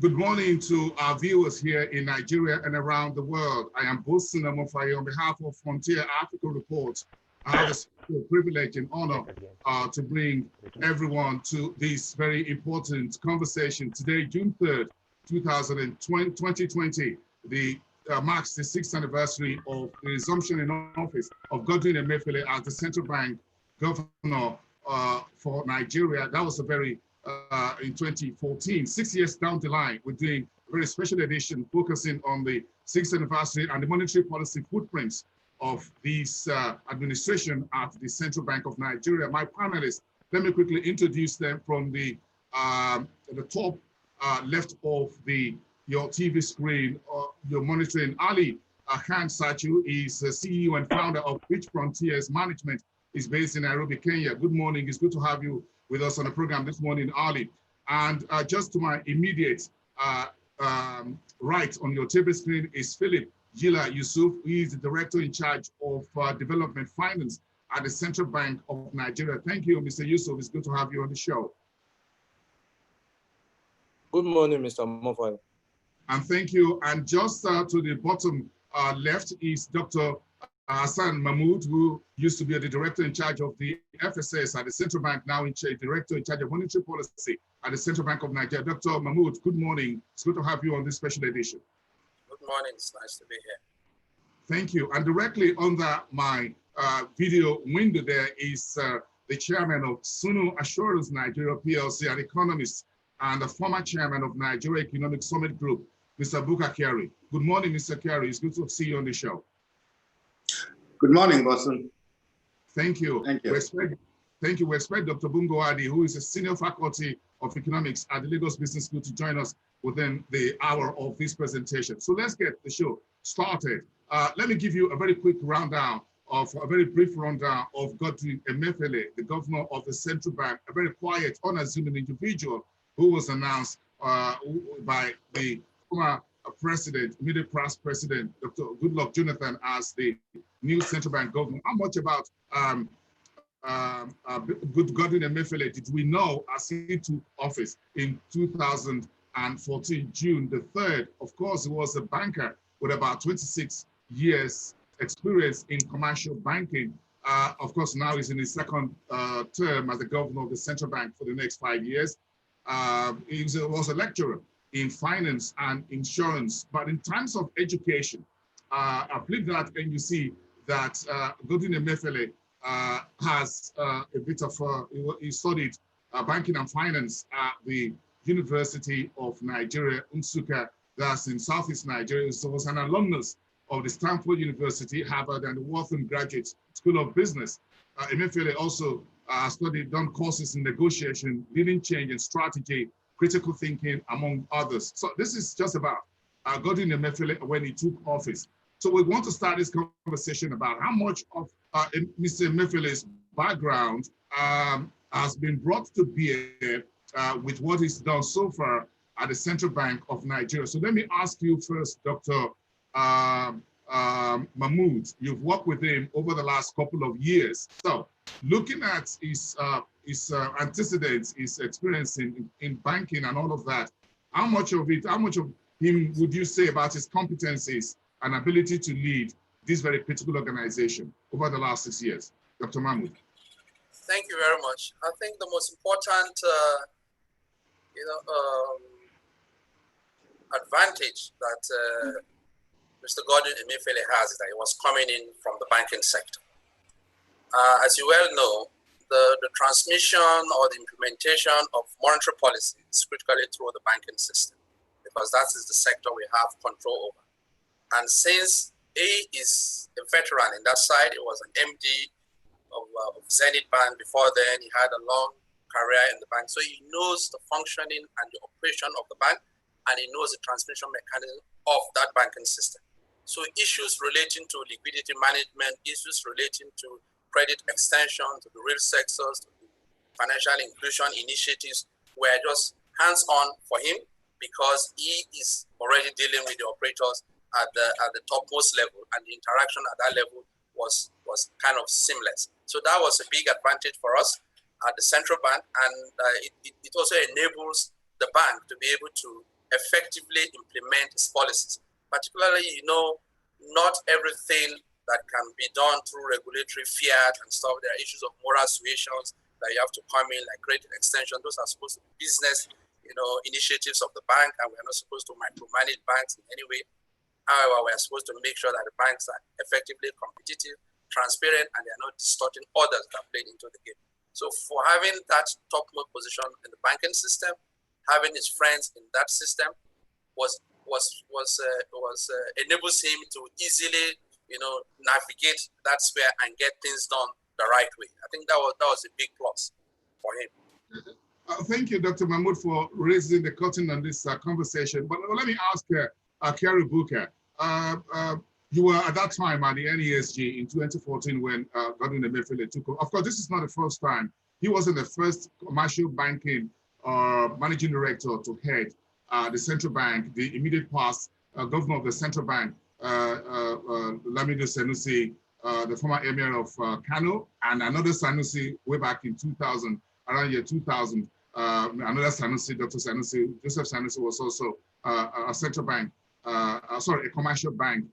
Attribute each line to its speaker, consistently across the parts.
Speaker 1: Good morning to our viewers here in Nigeria and around the world. I am Bosun Emefiele on behalf of Frontier Africa Report. I have the privilege and honor to bring everyone to this very important conversation. Today, June 3rd, 2020, marks the 6th anniversary of the resumption in office of Godwin Emefiele as the central bank governor for Nigeria. That was a very in 2014. 6 years down the line, we're doing a very special edition focusing on the 6th anniversary and the monetary policy footprints of this administration at the Central Bank of Nigeria. My panelists, let me quickly introduce them from the top left of your TV screen. You're monitoring Ali Khan Sachu is the CEO and founder of Rich Frontiers Management. He's based in Nairobi, Kenya. Good morning. It's good to have you with us on the program this morning, Ali. And just to my immediate right on your TV screen is Philip Gila Yusuf. He is the director in charge of development finance at the Central Bank of Nigeria. Thank you, Mr. Yusuf. It's good to have you on the show.
Speaker 2: Good morning, Mr. Emefiele.
Speaker 1: And thank you. And just to the bottom left is Dr. Hassan Mahmoud, who used to be the director in charge of the FSS at the Central Bank, now director in charge of monetary policy at the Central Bank of Nigeria. Dr. Mahmoud, good morning. It's good to have you on this special edition.
Speaker 3: Good morning. It's nice to be here.
Speaker 1: Thank you. And directly under my video window there is the chairman of Sunu Assurance Nigeria PLC, an economist and the former chairman of Nigeria Economic Summit Group, Mr. Buka Kyari. Good morning, Mr. Kyari. It's good to see you on the show.
Speaker 4: Good morning, Bosun.
Speaker 1: Thank you.
Speaker 4: Thank you.
Speaker 1: Thank you. We expect Dr. Bungo Adi, who is a senior faculty of economics at the Lagos Business School, to join us within the hour of this presentation. So let's get the show started. Let me give you a very quick rundown of Godwin Emefiele, the governor of the Central Bank, a very quiet, unassuming individual who was announced by the former president, immediate past president, Dr. Goodluck Jonathan, as the new central bank governor. How much about Godwin Emefiele did we know as he took office in 2014, June the 3rd? Of course, he was a banker with about 26 years experience in commercial banking. Of course, now he's in his second term as the governor of the central bank for the next 5 years. He was a lecturer in finance and insurance, but in terms of education, I believe that, and you see that Godwin Emefiele has a bit of, he studied banking and finance at the University of Nigeria, Nsukka, that's in Southeast Nigeria. So was an alumnus of the Stanford University, Harvard, and the Wharton Graduate School of Business. Emefiele also done courses in negotiation, leading change and strategy, critical thinking, among others. So this is just about Godwin Emefiele when he took office. So we want to start this conversation about how much of Mr. Emefiele's background has been brought to bear with what he's done so far at the Central Bank of Nigeria. So let me ask you first, Dr. Mahmoud. You've worked with him over the last couple of years. So looking at his antecedents, his experience in banking and all of that, how much of him would you say about his competencies and ability to lead this very critical organization over the last 6 years? Dr. Mahmoud.
Speaker 3: Thank you very much. I think the most important, advantage that Mr. Godwin Emefiele has is that he was coming in from the banking sector. As you well know, the transmission or the implementation of monetary policy is critically through the banking system, because that is the sector we have control over. And since he is a veteran in that side, he was an MD of Zenith Bank. Before then, he had a long career in the bank. So he knows the functioning and the operation of the bank, and he knows the transmission mechanism of that banking system. So issues relating to liquidity management, issues relating to credit extension, to the real sectors, to the financial inclusion initiatives were just hands-on for him, because he is already dealing with the operators at the topmost level, and the interaction at that level was kind of seamless. So that was a big advantage for us at the central bank, and it also enables the bank to be able to effectively implement its policies. Particularly, not everything that can be done through regulatory fiat and stuff. There are issues of moral suasions that you have to come in, like credit extension. Those are supposed to be business, initiatives of the bank, and we're not supposed to micromanage banks in any way. However, we're supposed to make sure that the banks are effectively competitive, transparent, and they're not distorting others that are playing into the game. So for having that topmost position in the banking system, having his friends in that system enables him to easily, navigate that sphere and get things done the right way. I think that was a big plus for him.
Speaker 1: Thank you, Dr. Mahmood, for raising the curtain on this conversation. But let me ask Kerry Booker. You were at that time at the NESG in 2014 when Godwin Emefiele took over. Of course, this is not the first time. He wasn't the first commercial banking managing director to head the central bank. The immediate past governor of the central bank, Lamido Sanusi, the former emir of Kano, and another Sanusi way back in 2000, around year 2000. Another Sanusi, Dr. Sanusi, Joseph Sanusi, was also a central bank, a commercial bank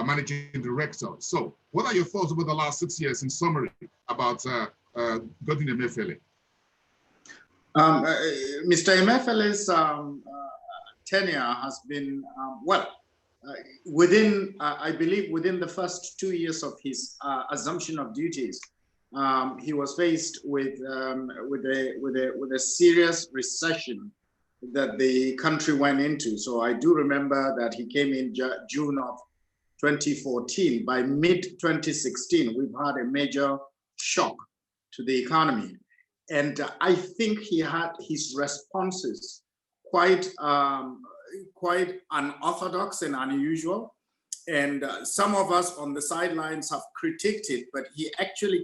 Speaker 1: managing director. So what are your thoughts over the last 6 years in summary about Godwin Emefiele?
Speaker 4: Mr. Emefiele's tenure has been, I believe within the first 2 years of his assumption of duties, he was faced with a serious recession that the country went into. So I do remember that he came in June of 2014. By mid-2016, we've had a major shock to the economy. And I think he had his responses quite unorthodox and unusual. And some of us on the sidelines have critiqued it, but he actually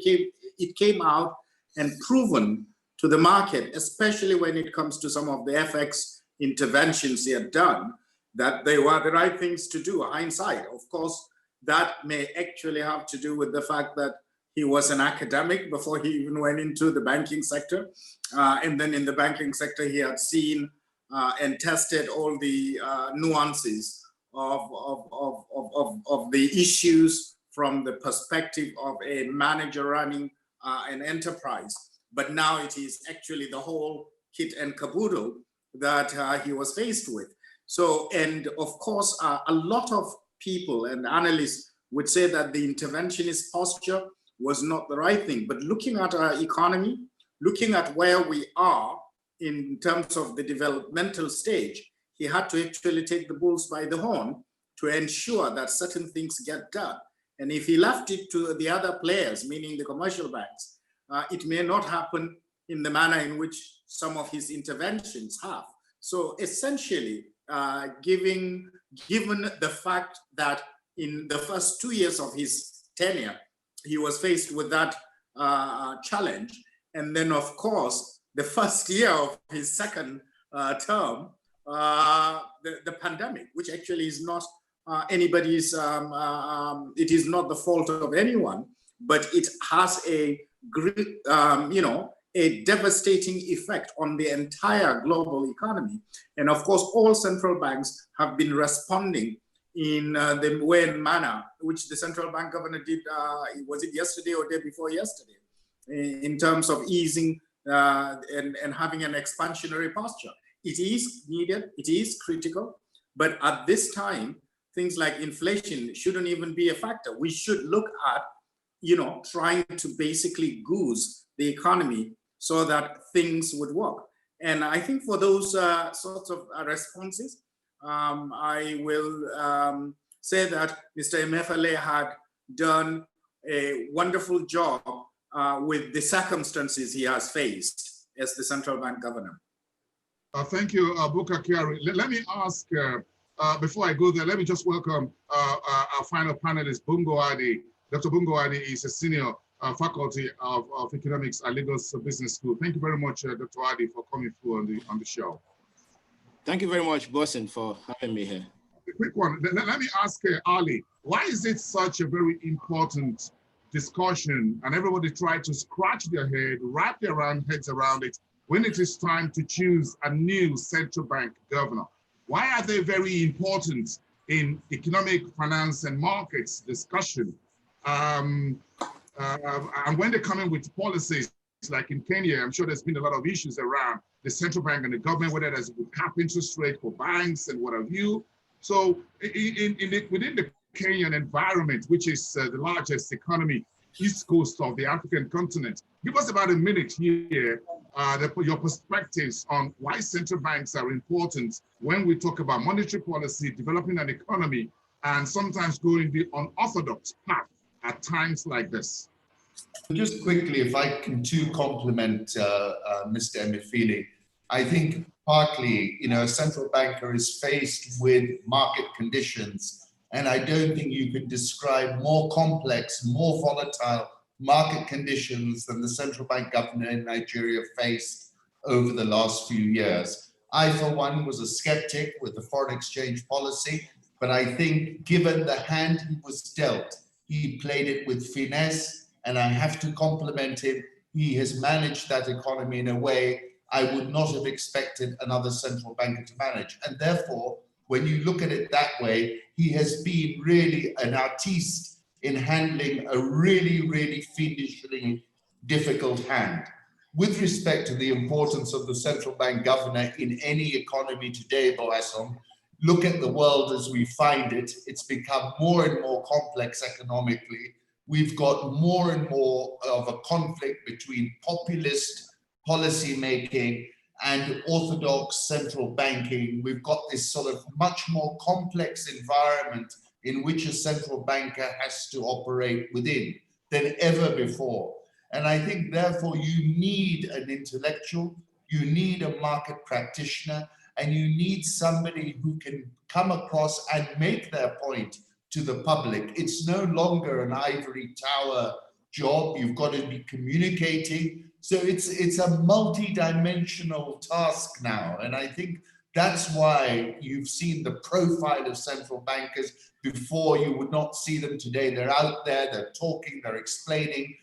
Speaker 4: came out and proven to the market, especially when it comes to some of the FX interventions he had done, that they were the right things to do. Hindsight, of course, that may actually have to do with the fact that he was an academic before he even went into the banking sector. And then in the banking sector, he had seen and tested all the nuances of the issues from the perspective of a manager running an enterprise. But now it is actually the whole kit and caboodle that he was faced with. So, and of course, a lot of people and analysts would say that the interventionist posture was not the right thing. But looking at our economy, looking at where we are in terms of the developmental stage, he had to actually take the bulls by the horn to ensure that certain things get done. And if he left it to the other players, meaning the commercial banks, it may not happen in the manner in which some of his interventions have. So essentially, given the fact that in the first 2 years of his tenure, he was faced with that challenge. And then, of course, the first year of his second term, the pandemic, which actually is not anybody's, it is not the fault of anyone, but it has a great, a devastating effect on the entire global economy. And of course, all central banks have been responding in the way and manner which the central bank governor did, was it yesterday or day before yesterday, in terms of easing and having an expansionary posture. It is needed, it is critical, but at this time, things like inflation shouldn't even be a factor. We should look at, trying to basically goose the economy so that things would work. And I think for those sorts of responses, I will say that Mr. Emefiele had done a wonderful job with the circumstances he has faced as the central bank governor.
Speaker 1: Thank you, Booker Kiari. Let me ask, before I go there, let me just welcome our final panelist, Bungo Adi. Dr. Bungo Adi is a senior faculty of economics at Lagos Business School. Thank you very much, Dr. Adi, for coming through on the show.
Speaker 2: Thank you very much, Bosin, for having me here.
Speaker 1: A quick one. Let me ask Ali, why is it such a very important discussion and everybody try to scratch their head, wrap their heads around it when it is time to choose a new central bank governor? Why are they very important in economic, finance, and markets discussion? And when they come in with policies, like in Kenya, I'm sure there's been a lot of issues around the central bank and the government, whether there's a cap interest rate for banks and what have you. So within the Kenyan environment, which is the largest economy, east coast of the African continent, give us about a minute here, your perspectives on why central banks are important when we talk about monetary policy, developing an economy, and sometimes going the unorthodox path at times like this.
Speaker 5: Just quickly, if I can compliment Mr. Emefiele, I think partly, a central banker is faced with market conditions, and I don't think you could describe more complex, more volatile market conditions than the central bank governor in Nigeria faced over the last few years. I, for one, was a skeptic with the foreign exchange policy, but I think given the hand he was dealt, he played it with finesse, and I have to compliment him. He has managed that economy in a way I would not have expected another central banker to manage. And therefore, when you look at it that way, he has been really an artiste in handling a really, really fiendishly difficult hand. With respect to the importance of the central bank governor in any economy today, Boasson, look at the world as we find it. It's become more and more complex economically. We've got more and more of a conflict between populist policy making and orthodox central banking. We've got this sort of much more complex environment in which a central banker has to operate within than ever before. And I think, therefore, you need an intellectual, you need a market practitioner, and you need somebody who can come across and make their point to the public. It's no longer an ivory tower job. You've got to be communicating. So it's a multi-dimensional task now. And I think that's why you've seen the profile of central bankers. Before, you would not see them today. They're out there, they're talking, they're explaining,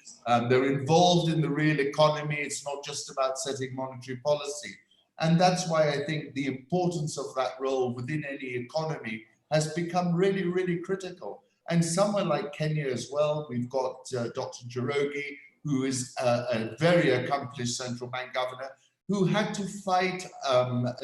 Speaker 5: they're involved in the real economy. It's not just about setting monetary policy. And that's why I think the importance of that role within any economy has become really, really critical. And somewhere like Kenya as well, we've got Dr. Njoroge, who is a very accomplished central bank governor, who had to fight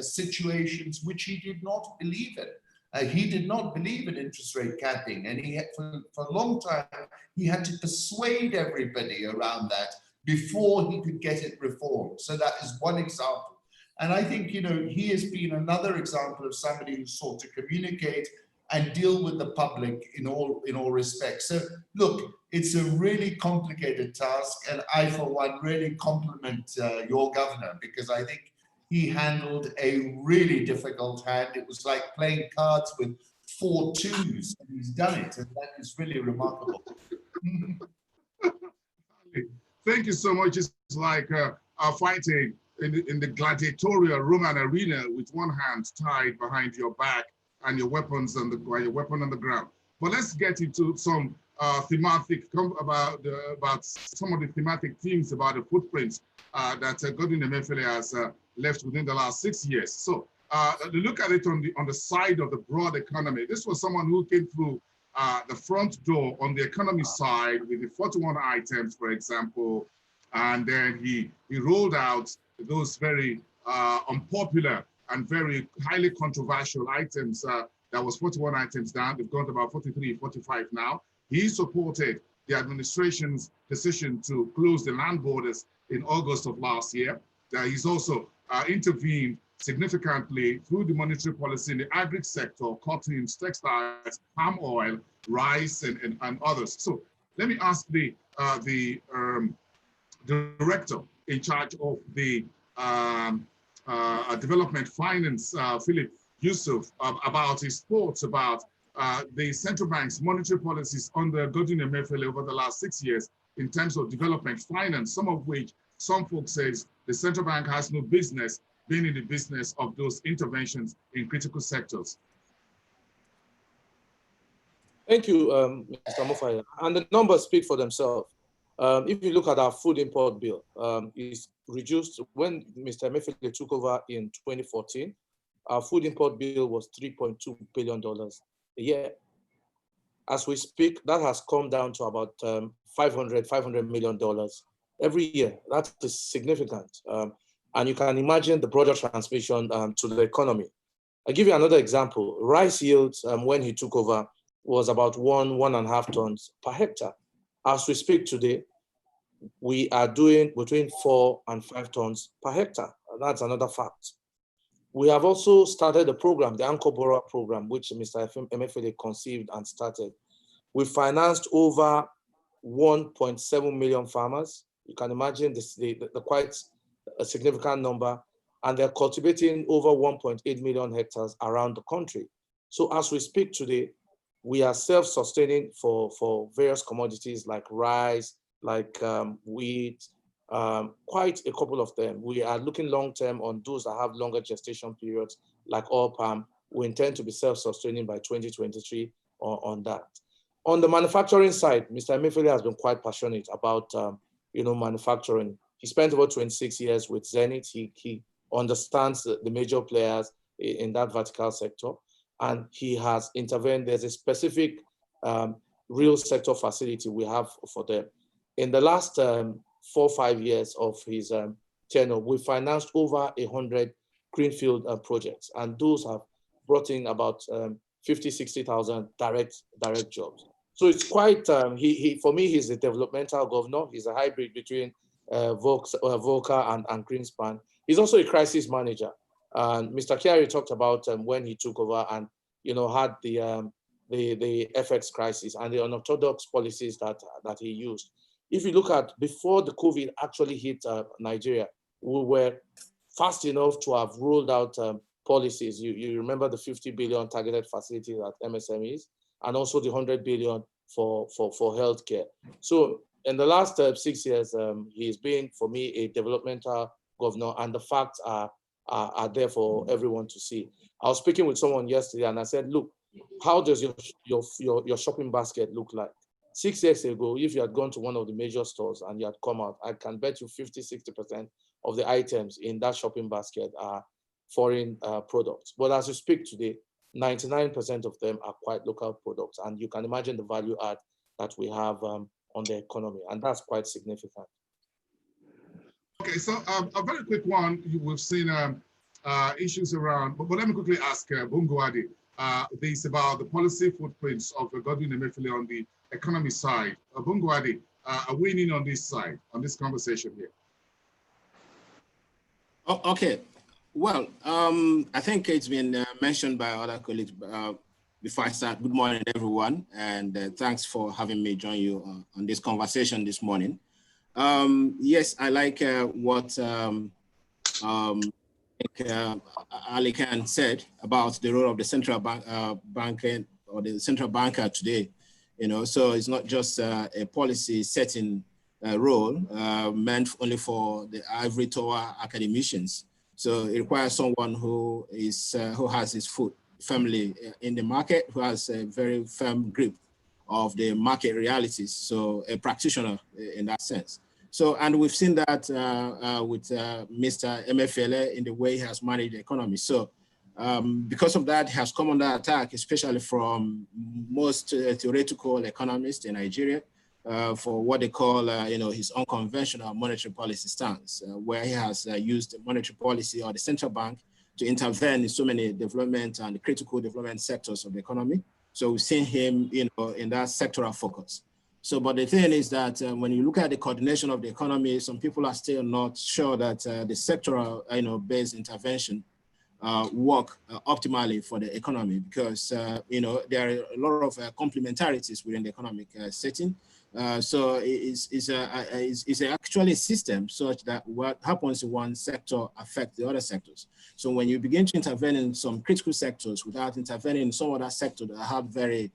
Speaker 5: situations which he did not believe in. He did not believe in interest rate capping, and he had, for a long time, he had to persuade everybody around that before he could get it reformed. So that is one example. And I think, he has been another example of somebody who sought to communicate and deal with the public in all respects. So look, it's a really complicated task, and I, for one, really compliment your governor, because I think he handled a really difficult hand. It was like playing cards with 4 twos, and he's done it, and that is really remarkable.
Speaker 1: Thank you so much. It's like fighting in the gladiatorial Roman arena with one hand tied behind your back and your weapons on the ground. But let's get into some thematic about some of the thematic themes about the footprints that Godwin Emefiele has left within the last 6 years. So look at it on the side of the broad economy. This was someone who came through the front door on the economy side with the 41 items, for example, and then he rolled out those very unpopular and very highly controversial items. That was 41 items down. They've gone to about 43, 45 now. He supported the administration's decision to close the land borders in August of last year. He's also intervened significantly through the monetary policy in the agri sector, cotton, textiles, palm oil, rice, and others. So let me ask the director in charge of the development finance, Philip Yusuf, about his thoughts about the central bank's monetary policies under Godwin Emefiele over the last 6 years in terms of development finance, some of which some folks say the central bank has no business being in the business of those interventions in critical sectors.
Speaker 6: Thank you, Mr. Mofaya. And the numbers speak for themselves. If you look at our food import bill, it's reduced when Mr. Emefiele took over in 2014. our food import bill was $3.2 billion a year. As we speak, that has come down to about $500 million every year. That is significant. And you can imagine the broader transmission to the economy. I'll give you another example. Rice yields when he took over was about 1.5 tons per hectare. As we speak today, we are doing between 4 and 5 tons per hectare. That's another fact. We have also started a program, the Anchor Borrower program, which Mr. Emefiele conceived and started. We financed over 1.7 million farmers. You can imagine the quite a significant number, and they're cultivating over 1.8 million hectares around the country. So as we speak today, we are self-sustaining for various commodities like rice, like wheat, quite a couple of them. We are looking long-term on those that have longer gestation periods, like oil palm. We intend to be self-sustaining by 2023 on that. On the manufacturing side, Mr. Emefiele has been quite passionate about manufacturing. He spent over 26 years with Zenith. He understands the major players in that vertical sector, and he has intervened. There's a specific real sector facility we have for them. In the last 4 or 5 years of his tenure, we financed over 100 greenfield projects, and those have brought in about 50, 60,000 direct jobs. So it's quite, for me, he's a developmental governor. He's a hybrid between Volcker and Greenspan. He's also a crisis manager. And Mr. Kyari talked about when he took over and had the FX crisis and the unorthodox policies that he used. If you look at before the COVID actually hit Nigeria, we were fast enough to have rolled out policies. You remember the 50 billion targeted facility at MSMEs, and also the 100 billion for healthcare. So in the last 6 years, he's been, for me, a developmental governor, and the facts are there for everyone to see. I was speaking with someone yesterday, and I said, look, how does your shopping basket look like? 6 years ago, if you had gone to one of the major stores and you had come out, I can bet you 50, 60% of the items in that shopping basket are foreign products. But as you speak today, 99% of them are quite local products. And you can imagine the value add that we have on the economy. And that's quite significant.
Speaker 1: Okay, so a very quick one. We've seen issues around, but let me quickly ask Bungwadi this about the policy footprints of Godwin Emefiele on the economy side. Bungwadi, are we in on this side, on this conversation here?
Speaker 2: Oh, okay. Well, I think it's been mentioned by other colleagues before I start. Good morning, everyone, and thanks for having me join you on this conversation this morning. Yes, I like what Ali Khan said about the role of the central banker or the central banker today. So it's not just a policy setting role meant only for the ivory tower academicians. So it requires someone who has his foot firmly in the market, who has a very firm grip of the market realities. So a practitioner in that sense. So, and we've seen that with Mr. Emefiele in the way he has managed the economy. So because of that, he has come under attack, especially from most theoretical economists in Nigeria, for what they call, his unconventional monetary policy stance, where he has used the monetary policy or the central bank to intervene in so many development and critical development sectors of the economy. So we've seen him, in that sectoral focus. So, but the thing is that when you look at the coordination of the economy, some people are still not sure that the sectoral, based intervention work optimally for the economy, because there are a lot of complementarities within the economic setting. So it's actually a system such that what happens in one sector affects the other sectors. So when you begin to intervene in some critical sectors without intervening in some other sector that have very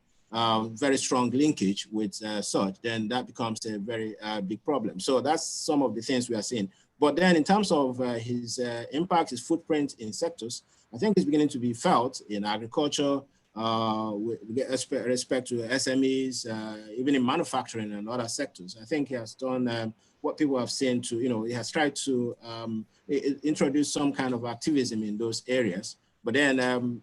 Speaker 2: strong linkage with such, then that becomes a very big problem. So that's some of the things we are seeing. But then in terms of his impact, his footprint in sectors, I think it's beginning to be felt in agriculture, with respect to SMEs, even in manufacturing and other sectors. I think he has done what people have seen to, he has tried to introduce some kind of activism in those areas, But then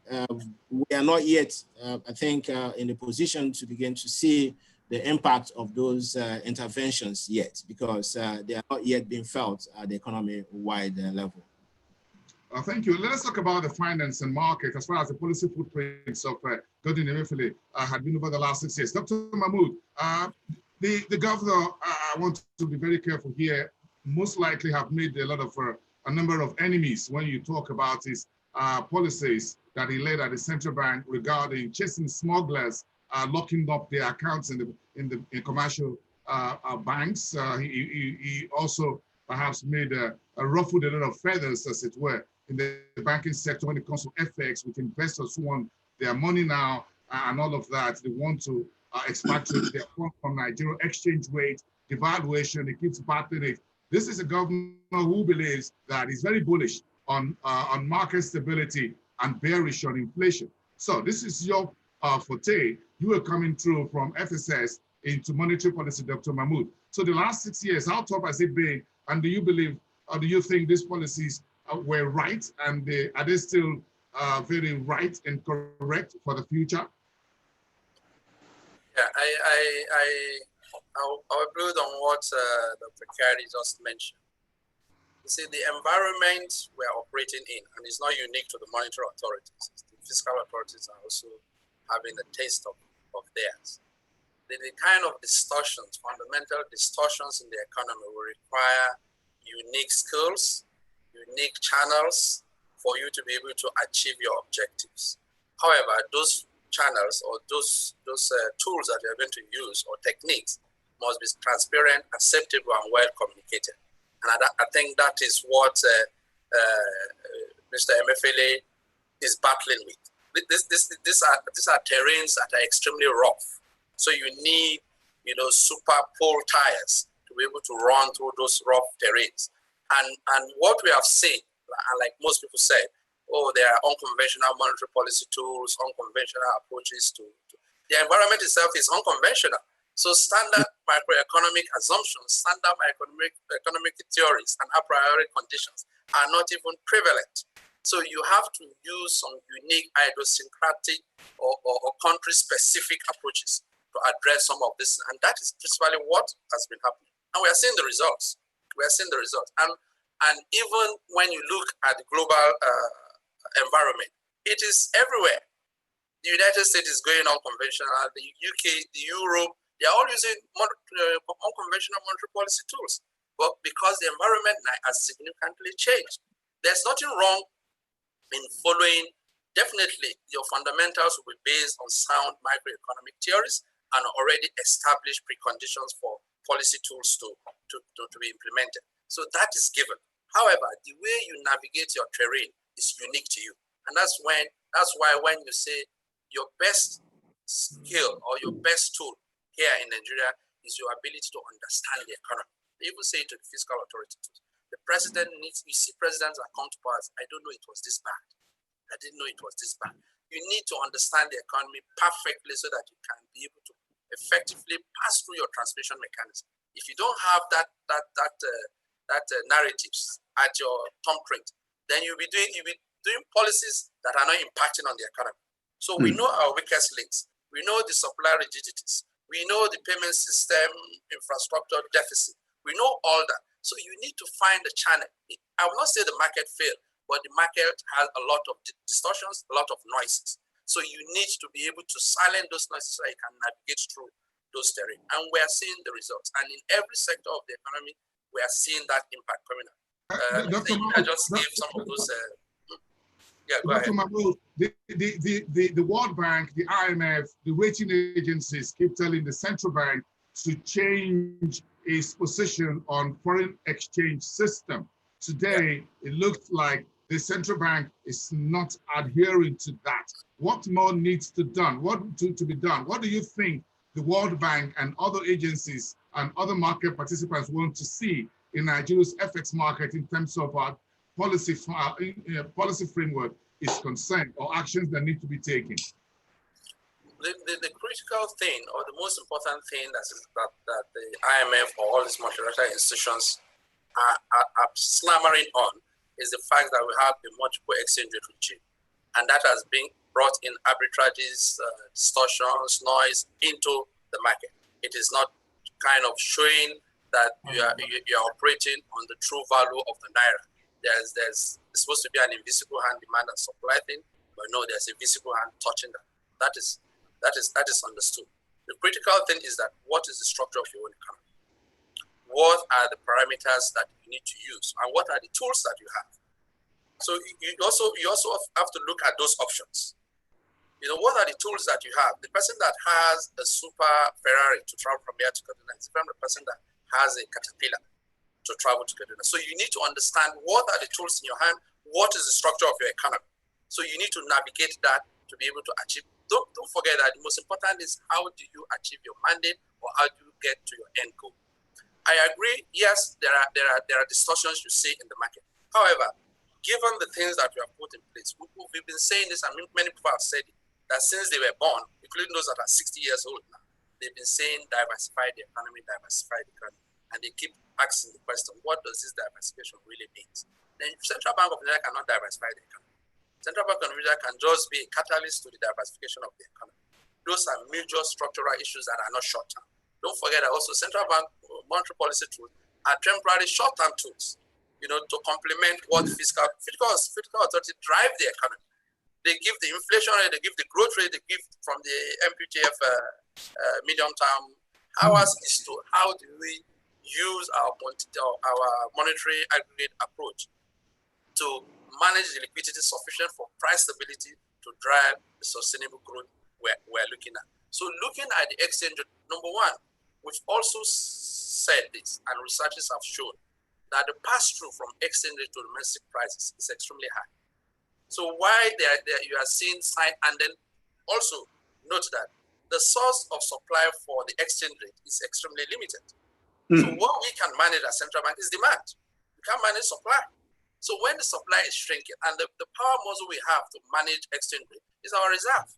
Speaker 2: we are not yet, I think, in a position to begin to see the impact of those interventions yet, because they are not yet being felt at the economy-wide level.
Speaker 1: Thank you. Let's talk about the finance and market as far as the policy footprints of Gordon Emefiele had been over the last 6 years. Dr. Mahmood, the governor, I want to be very careful here, most likely have made a number of enemies when you talk about his policies that he led at the central bank regarding chasing smugglers, locking up their accounts in commercial banks. He also perhaps made ruffled a lot of feathers, as it were, in the banking sector when it comes to FX, with investors who want their money now and all of that. They want to expatriate their funds from Nigeria, exchange rate, devaluation. He keeps battling it. This is a governor who believes that he's very bullish on market stability and bearish on inflation. So this is your forte. You are coming through from FSS into monetary policy, Dr. Mahmood. So the last 6 years, how tough has it been? And do you believe, or do you think these policies were right, and are they still very right and correct for the future?
Speaker 3: Yeah, I'll build on what Dr. Kari just mentioned. You see, the environment we're operating in, and it's not unique to the monetary authorities, the fiscal authorities are also having a taste of theirs. The kind of distortions, fundamental distortions in the economy will require unique skills, unique channels for you to be able to achieve your objectives. However, those channels or those tools that you're going to use or techniques must be transparent, acceptable, and well communicated. And I think that is what Mr. Emefiele is battling with. These are terrains that are extremely rough. So you need, super pole tires to be able to run through those rough terrains. And what we have seen, like most people said, there are unconventional monetary policy tools, unconventional approaches to the environment itself is unconventional. So standard macroeconomic assumptions, standard economic theories, and a priori conditions are not even prevalent. So you have to use some unique idiosyncratic or country-specific approaches to address some of this. And that is principally what has been happening. And we are seeing the results. We are seeing the results. And even when you look at the global environment, it is everywhere. The United States is going unconventional. The UK, the Europe, they are all using unconventional monetary policy tools. But because the environment has significantly changed, there's nothing wrong in following. Definitely, your fundamentals will be based on sound microeconomic theories and already established preconditions for policy tools to be implemented. So that is given. However, the way you navigate your terrain is unique to you. And that's why when you say your best skill or your best tool here in Nigeria is your ability to understand the economy. They even say to the fiscal authority, the president needs, you see presidents that come to power, I don't know it was this bad. I didn't know it was this bad. You need to understand the economy perfectly so that you can be able to effectively pass through your transmission mechanism. If you don't have that narratives at your thumbprint, then you'll be doing policies that are not impacting on the economy. So we know our weakest links. We know the supply rigidities. We know the payment system infrastructure deficit. We know all that. So you need to find a channel. I will not say the market failed, but the market has a lot of distortions, a lot of noises. So you need to be able to silence those noises so you can navigate through those terrain. And we are seeing the results. And in every sector of the economy, we are seeing that impact coming up. I just gave some of those. Go ahead.
Speaker 1: Mahmoud, the World Bank, the IMF, the rating agencies keep telling the central bank to change its position on foreign exchange system. Today, it looks like the central bank is not adhering to that. What more needs to be done? What do you think the World Bank and other agencies and other market participants want to see in Nigeria's FX market in terms of our policy framework is concerned, or actions that need to be taken?
Speaker 3: The critical thing, or the most important thing that the IMF or all these multilateral institutions are slammering on is the fact that we have a multiple exchange rate regime. and that has been brought in arbitrages, distortions, noise into the market. It is not kind of showing that you are operating on the true value of the naira. There's supposed to be an invisible hand demand and supply thing, but no, there's a visible hand touching that. That is understood. The critical thing is that what is the structure of your own economy? What are the parameters that you need to use, and what are the tools that you have? So you also have to look at those options. What are the tools that you have? The person that has a super Ferrari to travel from here to Kaduna is different from the person that has a Caterpillar to travel to Kaduna. So you need to understand what are the tools in your hand, what is the structure of your economy. So you need to navigate that to be able to achieve. Don't forget that the most important is how do you achieve your mandate, or how do you get to your end goal. I agree, yes, there are distortions you see in the market. However, given the things that we have put in place, we've been saying this, and many people have said it, that since they were born, including those that are 60 years old now, they've been saying diversify the economy, and they keep asking the question, what does this diversification really mean? Then Central Bank of Nigeria cannot diversify the economy. Central Bank of Nigeria can just be a catalyst to the diversification of the economy. Those are major structural issues that are not short-term. Don't forget that also Central Bank monetary policy tools are temporary short-term tools, to complement what fiscal authority drive the economy. They give the inflation rate, they give the growth rate, they give from the MPTF medium-term. Ours is to how do we use our monetary aggregate approach to manage the liquidity sufficient for price stability to drive the sustainable growth we're looking at. So looking at the exchange rate, number one, we've also said this, and researchers have shown that the pass-through from exchange rate to domestic prices is extremely high. So why you are seeing side, and then also note that the source of supply for the exchange rate is extremely limited. So what we can manage as central bank is demand. We can't manage supply. So when the supply is shrinking, and the power muscle we have to manage exchange rate is our reserve.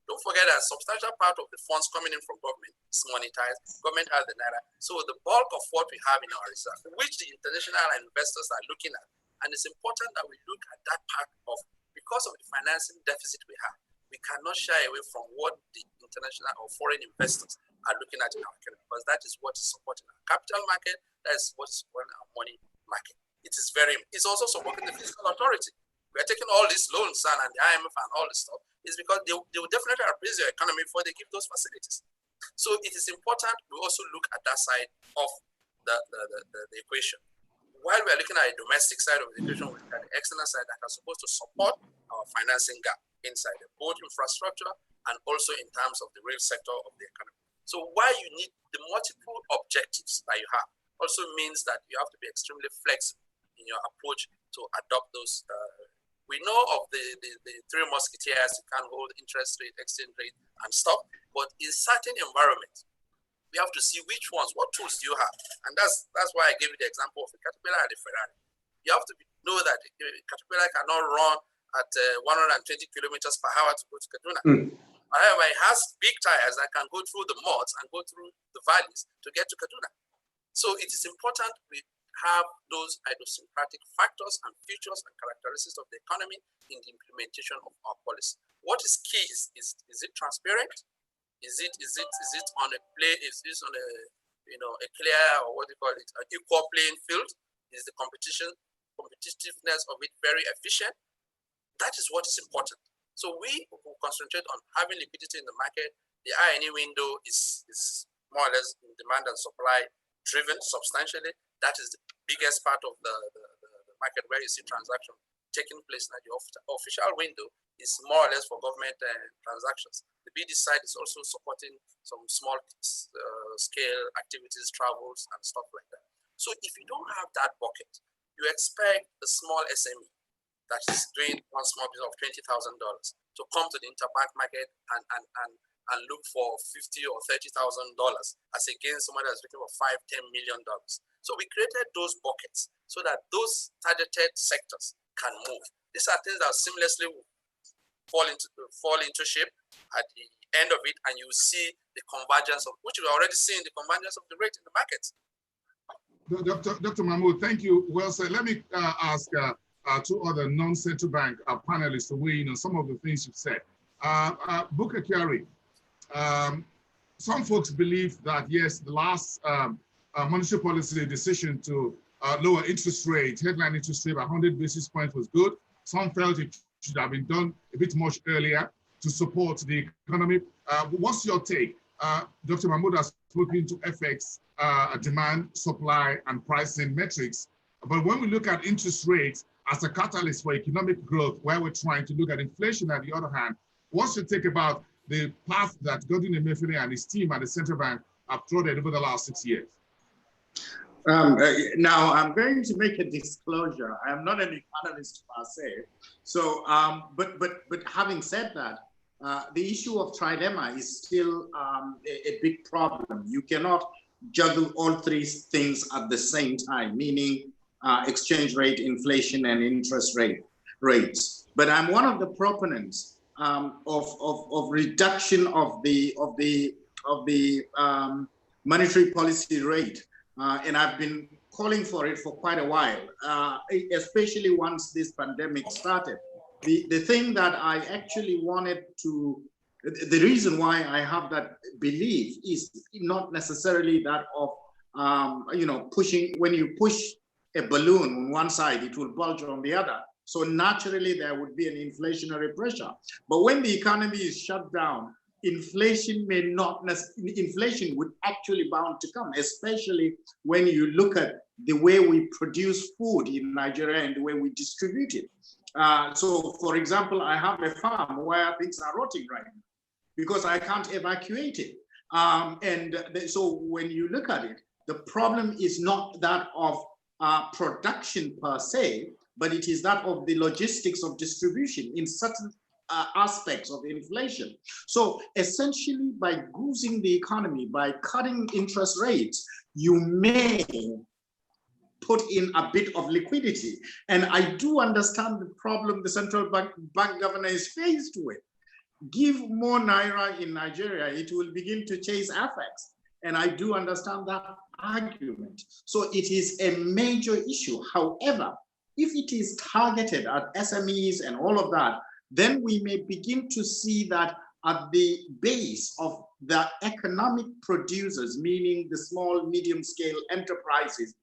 Speaker 3: Don't forget that a substantial part of the funds coming in from government is monetized. Government has the naira. So the bulk of what we have in our reserve, which the international investors are looking at, and it's important that we look at that part of, because of the financing deficit we have, we cannot shy away from what the international or foreign investors are looking at in our economy, because that is what is supporting our capital market, that is what is supporting our money market. It's also supporting the fiscal authority. We are taking all these loans and the IMF and all this stuff, is because they will definitely appraise your economy before they give those facilities. So it is important we also look at that side of the equation. While we are looking at the domestic side of the equation, we look at the external side that are supposed to support our financing gap inside both infrastructure and also in terms of the real sector of the economy. So why you need the multiple objectives that you have also means that you have to be extremely flexible in your approach to adopt those. We know of the three musketeers: you can hold interest rate, exchange rate, and stuff. But in certain environments, we have to see which ones, what tools do you have, and that's why I gave you the example of the Caterpillar and the Ferrari. You have to know that the Caterpillar cannot run at 120 kilometers per hour to go to Kaduna. However, it has big tires that can go through the muds and go through the valleys to get to Kaduna. So it is important we have those idiosyncratic factors and features and characteristics of the economy in the implementation of our policy. What is key is it transparent? Is it on a clear, or what do you call it, an equal playing field? Is the competitiveness of it very efficient? That is what is important. So we will concentrate on having liquidity in the market. The I&E window is more or less demand and supply driven substantially. That is the biggest part of the market where you see transaction taking place. Now the official window is more or less for government transactions. The BD side is also supporting some small scale activities, travels, and stuff like that. So if you don't have that bucket, you expect the small SME that is doing one small business of $20,000 to come to the interbank market and look for $50,000 or $30,000 as against someone that's looking for $5-10 million. So we created those buckets so that those targeted sectors can move. These are things that seamlessly fall into shape at the end of it, and you see the convergence of which we're already seeing the convergence of the rate in the markets.
Speaker 1: Dr. Mahmoud, thank you. Well said. Let me ask two other non-central bank panelists to weigh in on some of the things you've said. Booker Kyari, some folks believe that, yes, the last monetary policy decision to lower interest rate, headline interest rate by 100 basis points was good. Some felt it should have been done a bit much earlier to support the economy. What's your take? Dr. Mahmoud has spoken to FX demand, supply, and pricing metrics. But when we look at interest rates as a catalyst for economic growth, where we're trying to look at inflation on the other hand, what's your take about the path that Godwin Emefiele and his team at the central bank have trotted over the last 6 years?
Speaker 4: Now, I'm going to make a disclosure. I am not an economist per se. So, but having said that, the issue of trilemma is still a big problem. You cannot juggle all three things at the same time, meaning exchange rate, inflation, and interest rates. But I'm one of the proponents of reduction of the monetary policy rate. And I've been calling for it for quite a while, especially once this pandemic started. The thing that I actually wanted to, the reason why I have that belief is not necessarily that of, pushing, when you push a balloon on one side, it will bulge on the other. So naturally there would be an inflationary pressure. But when the economy is shut down, inflation would actually bound to come, especially when you look at the way we produce food in Nigeria and the way we distribute it. So for example, I have a farm where things are rotting right now because I can't evacuate it. So when you look at it, the problem is not that of production per se, but it is that of the logistics of distribution in certain aspects of inflation. So essentially, by goosing the economy, by cutting interest rates, you may put in a bit of liquidity. And I do understand the problem the central bank governor is faced with. Give more naira in Nigeria, it will begin to chase FX. And I do understand that argument. So it is a major issue. However, if it is targeted at SMEs and all of that, then we may begin to see that at the base of the economic producers, meaning the small, medium scale enterprises,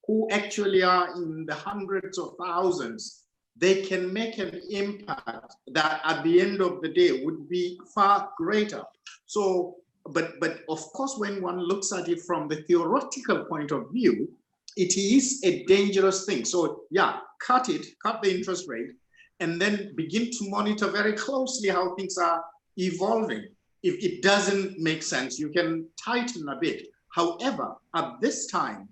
Speaker 4: who actually are in the hundreds of thousands, they can make an impact that at the end of the day would be far greater. So, but of course, when one looks at it from the theoretical point of view, it is a dangerous thing. So yeah, cut the interest rate, and then begin to monitor very closely how things are evolving. If it doesn't make sense, you can tighten a bit. However, at this time,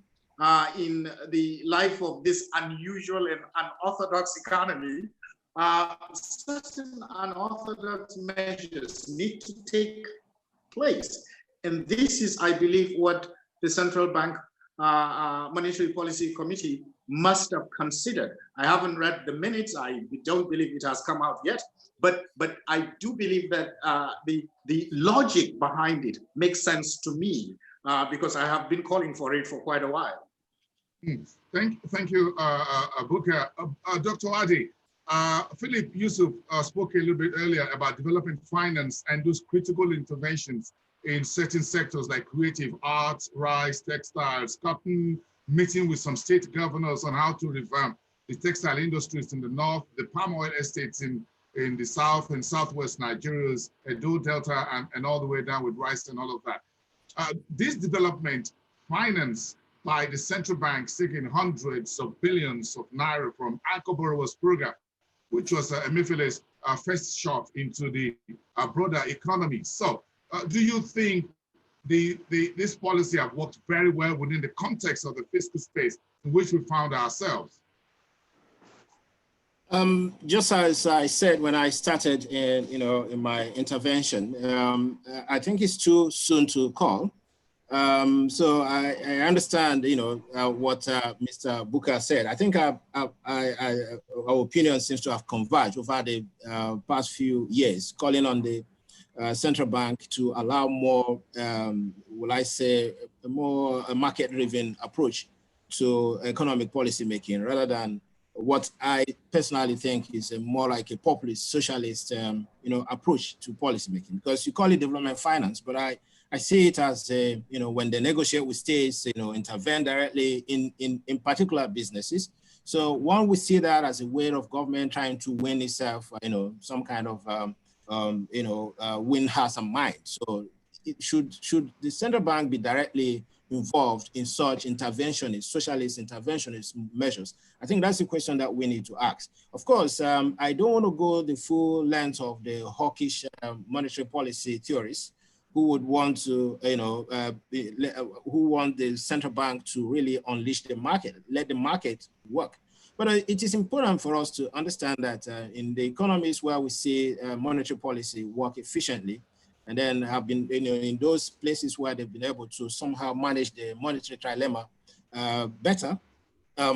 Speaker 4: in the life of this unusual and unorthodox economy, certain unorthodox measures need to take place. And this is, I believe, what the Central Bank Monetary Policy Committee must have considered. I haven't read the minutes. I don't believe it has come out yet, but I do believe that the logic behind it makes sense to me because I have been calling for it for quite a while.
Speaker 1: Thank you, Booker. Dr. Adi, Philip Yusuf spoke a little bit earlier about development finance and those critical interventions in certain sectors like creative arts, rice, textiles, cotton, meeting with some state governors on how to revamp the textile industries in the north, the palm oil estates in the south and southwest Nigeria's Edo Delta and all the way down with rice and all of that. This development finance by the central bank taking hundreds of billions of naira from anchor borrowers program, which was Emefiele's first shot into the broader economy. So do you think this policy have worked very well within the context of the fiscal space in which we found ourselves?
Speaker 2: Just as I said when I started in my intervention, I think it's too soon to call. So I understand, what Mr. Booker said. I think our opinion seems to have converged over the past few years, calling on the central bank to allow more, will I say, a more market-driven approach to economic policy making rather than what I personally think is more like a populist socialist, approach to policymaking, because you call it development finance, but I see it as, when they negotiate with states, intervene directly in particular businesses. So one would see that as a way of government trying to win itself, some kind of, win hearts and minds. So it should the central bank be directly involved in such interventionist, socialist interventionist measures? I think that's the question that we need to ask. Of course, I don't want to go the full length of the hawkish monetary policy theorists who would want to, who want the central bank to really unleash the market, let the market work. But it is important for us to understand that in the economies where we see monetary policy work efficiently, and then have been, in those places where they've been able to somehow manage the monetary trilemma better,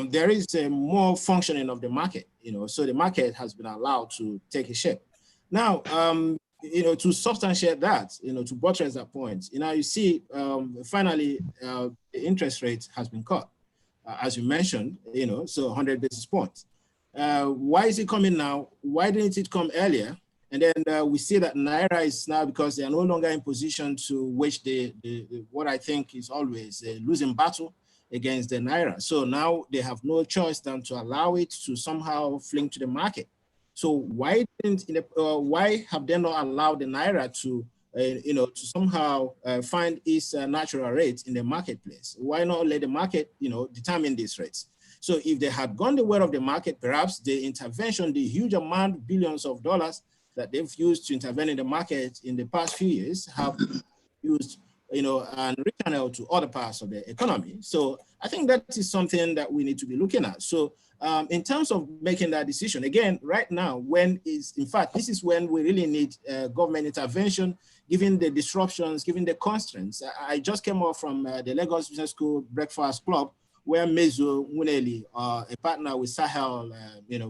Speaker 2: there is a more functioning of the market, so the market has been allowed to take a shape. Now, to substantiate that, to buttress that point, you see, finally, the interest rate has been cut, as you mentioned, so 100 basis points. Why is it coming now? Why didn't it come earlier? And then we see that Naira is now, because they are no longer in position to wage what I think is always a losing battle against the Naira. So now they have no choice than to allow it to somehow fling to the market. So why have they not allowed the Naira to, to somehow find its natural rate in the marketplace? Why not let the market, determine these rates? So if they had gone the way of the market, perhaps the intervention, the huge amount, billions of dollars that they've used to intervene in the market in the past few years have used, and rechanneled to other parts of the economy. So I think that is something that we need to be looking at. So in terms of making that decision, again, right now, this is when we really need government intervention, given the disruptions, given the constraints. I just came off from the Lagos Business School Breakfast Club, where Mezo Muneli, a partner with Sahel,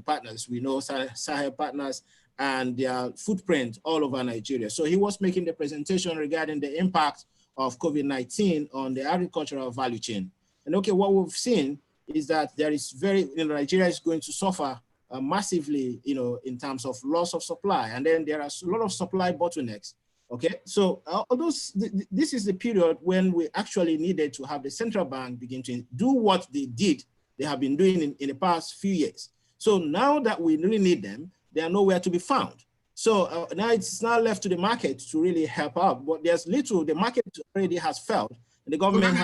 Speaker 2: partners, we know Sahel partners, and their footprint all over Nigeria. So he was making the presentation regarding the impact of COVID-19 on the agricultural value chain. And okay, what we've seen is that there is Nigeria is going to suffer massively, in terms of loss of supply. And then there are a lot of supply bottlenecks. Okay, so this is the period when we actually needed to have the central bank begin to do what they have been doing in the past few years. So now that we really need them, they are nowhere to be found. So now it's not left to the market to really help out, but there's little, the market already has failed, and the government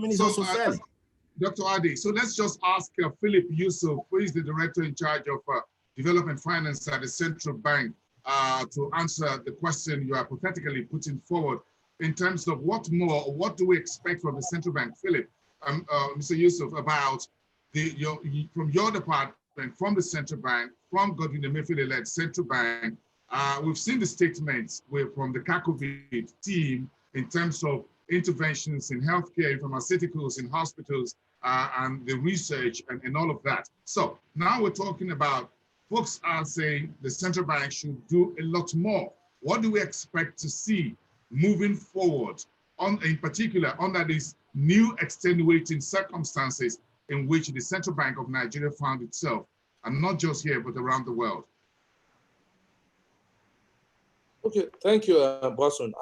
Speaker 2: is also failing.
Speaker 1: Dr. Adi, so let's just ask Philip Yusuf, who is the director in charge of development finance at the central bank, to answer the question you are hypothetically putting forward in terms of what do we expect from the central bank? Philip, Mr. Yusuf, about from your department, from the central bank, from Godwin Emefiele-led central bank, we've seen the statements from the CACOVID team in terms of interventions in healthcare, pharmaceuticals, in hospitals, and the research and all of that. So now we're talking about folks are saying the central bank should do a lot more. What do we expect to see moving forward, in particular under these new extenuating circumstances in which the Central Bank of Nigeria found itself, and not just here, but around the world?
Speaker 6: Okay, thank you, Bosun.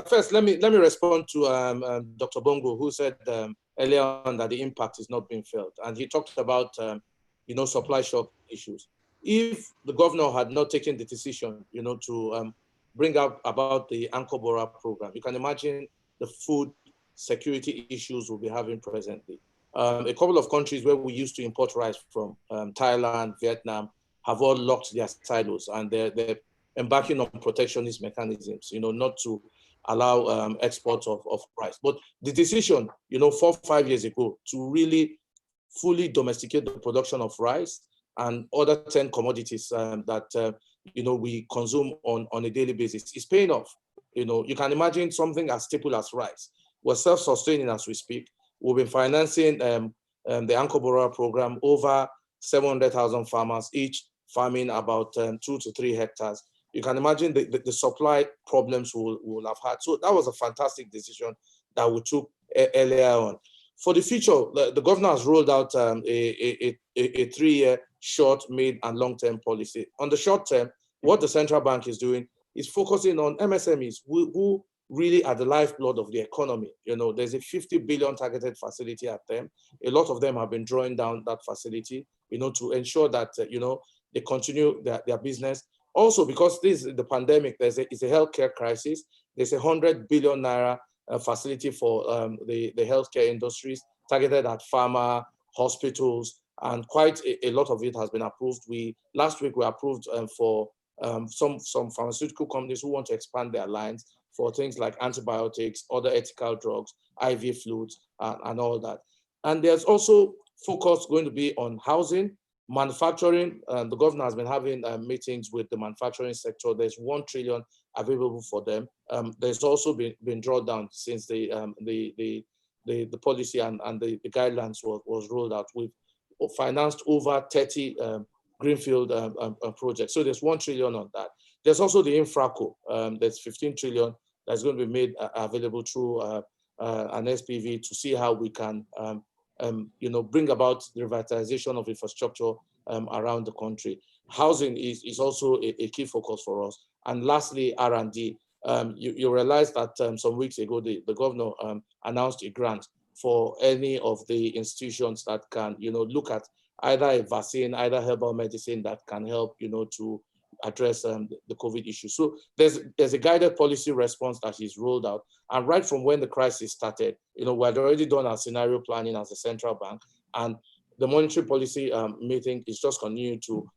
Speaker 6: First, let me respond to Dr. Bongo, who said earlier on that the impact is not being felt, and he talked about supply shock issues. If the governor had not taken the decision, to bring up about the Anchor Borrower program, you can imagine the food security issues we'll be having presently. A couple of countries where we used to import rice from, Thailand, Vietnam, have all locked their silos, and they're embarking on protectionist mechanisms, not to allow export of rice. But the decision, 4 or 5 years ago, to really fully domesticate the production of rice and other 10 commodities that we consume on a daily basis is paying off. You can imagine something as staple as rice. We're self-sustaining as we speak. We've been financing the Anchor Borrower program, over 700,000 farmers, each farming about 2 to 3 hectares. You can imagine the supply problems we'll have had. So that was a fantastic decision that we took earlier on. For the future, the governor has rolled out a 3-year short, mid, and long-term policy. On the short term, what the central bank is doing is focusing on MSMEs who really are the lifeblood of the economy. You know, there's a 50 billion targeted facility at them. A lot of them have been drawing down that facility, you know, to ensure that, you know, they continue their business. Also, because this is the pandemic, it's a healthcare crisis. There's a 100 billion naira facility for the healthcare industries targeted at pharma, hospitals, and quite a lot of it has been approved. Last week we approved for some pharmaceutical companies who want to expand their lines for things like antibiotics, other ethical drugs, IV fluids, and all that. And there's also focus going to be on housing, manufacturing. The governor has been having meetings with the manufacturing sector. There's 1 trillion available for them. There's also been drawn down since the policy and the guidelines was rolled out. We've financed over 30 greenfield projects. So there's 1 trillion on that. There's also the infraco. There's 15 trillion that's going to be made available through an SPV to see how we can you know, bring about the revitalization of infrastructure around the country. Housing is also a key focus for us. And lastly, R&D. You realize that some weeks ago, the governor announced a grant for any of the institutions that can, you know, look at either a vaccine, either herbal medicine that can help, you know, to address the COVID issue. So there's a guided policy response that is rolled out. And right from when the crisis started, you know, we had already done our scenario planning as a central bank, and the monetary policy meeting is just continuing to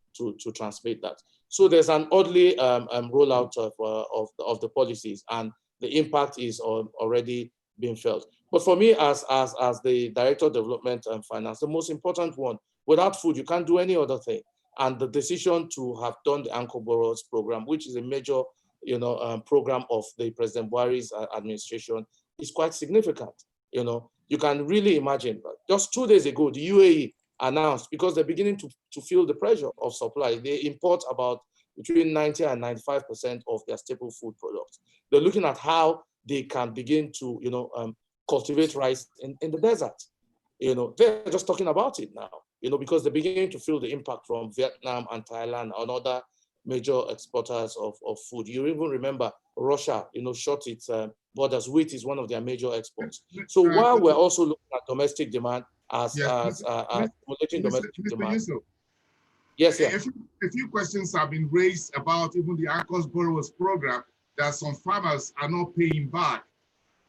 Speaker 6: transmit that. So there's an orderly rollout of the policies, and the impact is already being felt. But for me, as the Director of Development and Finance, the most important one, without food, you can't do any other thing. And the decision to have done the Anchor Borrowers program, which is a major, you know, program of the President Buhari's administration, is quite significant. You know, you can really imagine. Just 2 days ago, the UAE announced, because they're beginning to feel the pressure of supply, they import about between 90 and 95% of their staple food products. They're looking at how they can begin to, you know, cultivate rice in the desert. You know, they're just talking about it now, you know, because they're beginning to feel the impact from Vietnam and Thailand and other major exporters of food. You even remember Russia, you know, shut its borders. Wheat is one of their major exports. So while we're also looking at domestic demand stimulating domestic demand.
Speaker 1: Yusuf,
Speaker 6: yes, yeah.
Speaker 1: A few questions have been raised about even the Anchor Borrowers program, that some farmers are not paying back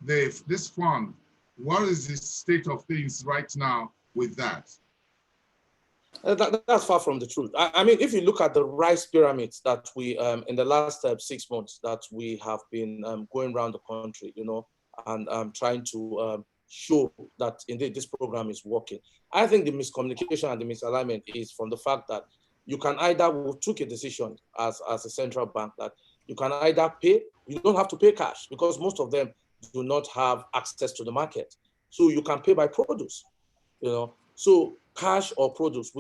Speaker 1: this fund. What is the state of things right now with that?
Speaker 6: That's far from the truth. I mean, if you look at the rice pyramids that we, in the last 6 months, that we have been going around the country, you know, and trying to show that indeed this program is working. I think the miscommunication and the misalignment is from the fact that you can either, we took a decision as a central bank that you can either pay, you don't have to pay cash, because most of them do not have access to the market. So you can pay by produce, you know. So cash or produce,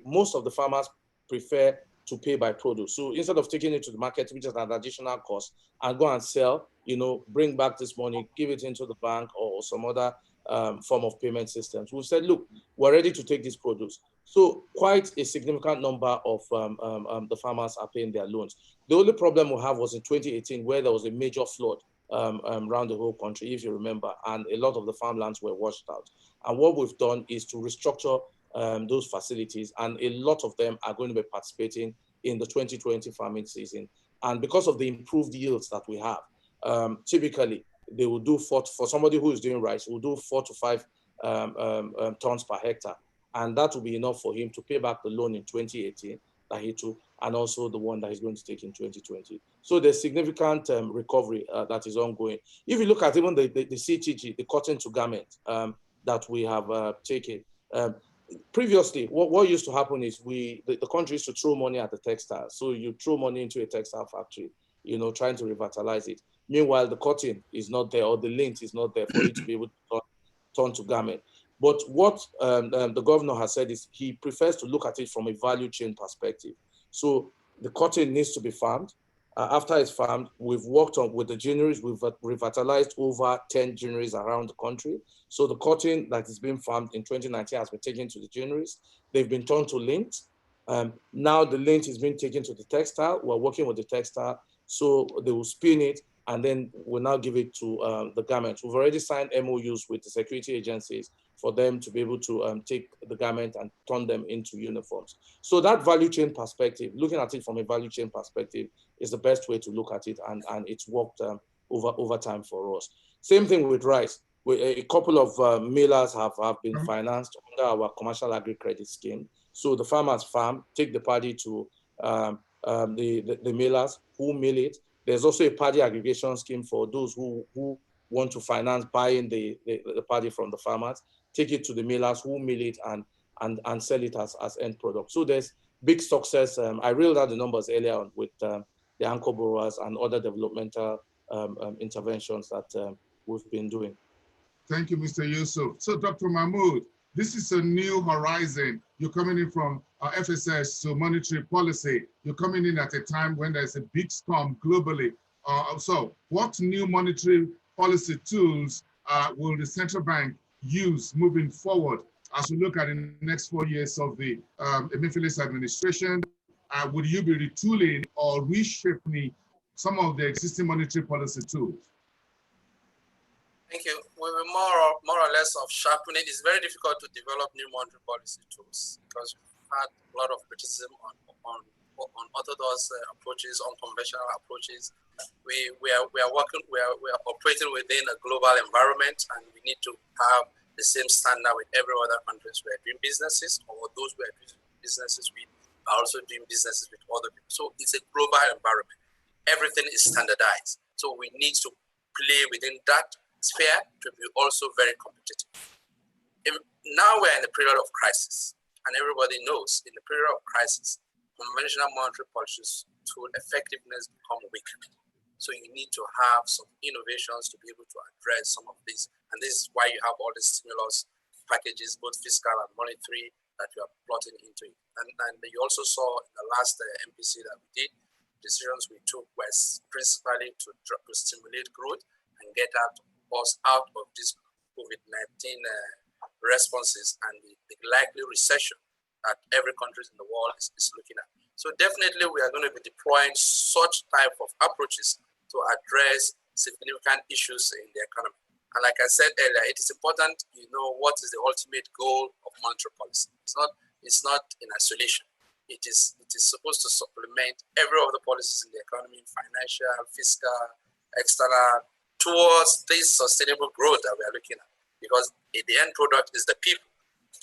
Speaker 6: most of the farmers prefer to pay by produce. So instead of taking it to the market, which is an additional cost, and go and sell, you know, bring back this money, give it into the bank or some other form of payment systems. We've said, look, we're ready to take this produce. So quite a significant number of the farmers are paying their loans. The only problem we have was in 2018, where there was a major flood around the whole country, if you remember, and a lot of the farmlands were washed out. And what we've done is to restructure those facilities, and a lot of them are going to be participating in the 2020 farming season. And because of the improved yields that we have, typically they will do for somebody who is doing rice, will do 4 to 5 tons per hectare. And that will be enough for him to pay back the loan in 2018 that he took, and also the one that he's going to take in 2020. So there's significant recovery that is ongoing. If you look at even the CTG, the cotton to garment that we have taken, previously, what used to happen is the country used to throw money at the textile. So you throw money into a textile factory, you know, trying to revitalize it. Meanwhile, the cotton is not there, or the lint is not there for it to be able to turn to garment. But what the governor has said is he prefers to look at it from a value chain perspective. So the cotton needs to be farmed, After it's farmed, we've worked on with the ginneries. We've revitalized over 10 ginneries around the country. So the cotton that is being farmed in 2019 has been taken to the ginneries. They've been turned to lint. Now the lint is being taken to the textile. We're working with the textile. So they will spin it and then we'll now give it to the garment. We've already signed MOUs with the security agencies for them to be able to take the garment and turn them into uniforms. So that value chain perspective, looking at it from a value chain perspective, is the best way to look at it, and it's worked over time for us. Same thing with rice. A couple of millers have been financed under our commercial agri credit scheme. So the farmers farm, take the paddy to the millers who mill it. There's also a paddy aggregation scheme for those who want to finance buying the paddy from the farmers, take it to the millers who mill it and sell it as end product. So there's big success. I reeled out the numbers earlier on with the anchor borrowers and other developmental interventions that we've been doing.
Speaker 1: Thank you, Mr. Yusuf. So Dr. Mahmood, this is a new horizon. You're coming in from FSS to monetary policy. You're coming in at a time when there's a big storm globally. So what new monetary policy tools will the central bank use moving forward as we look at the next 4 years of the Emefiele's administration? Would you be retooling or reshaping some of the existing monetary policy tools?
Speaker 3: Thank you. We were more or less of sharpening. It's very difficult to develop new monetary policy tools because we've had a lot of criticism on orthodox approaches, unconventional approaches. We are operating within a global environment, and we need to have the same standard with every other countries we are doing businesses, or those we are doing businesses with are also doing businesses with other people. So it's a global environment. Everything is standardized. So we need to play within that sphere to be also very competitive. Now we're in a period of crisis, and everybody knows in the period of crisis, conventional monetary policies to effectiveness become weaker. So you need to have some innovations to be able to address some of these. And this is why you have all the stimulus packages, both fiscal and monetary, that you are plotting into it. And you also saw in the last MPC that we did, decisions we took was principally to stimulate growth and get us out of this COVID-19 responses and the likely recession that every country in the world is looking at. So definitely we are going to be deploying such type of approaches to address significant issues in the economy. And like I said earlier, it is important you know what is the ultimate goal of monetary policy. It's not in isolation. It is supposed to supplement every other policies in the economy, financial, fiscal, external, towards this sustainable growth that we are looking at. Because the end product is the people,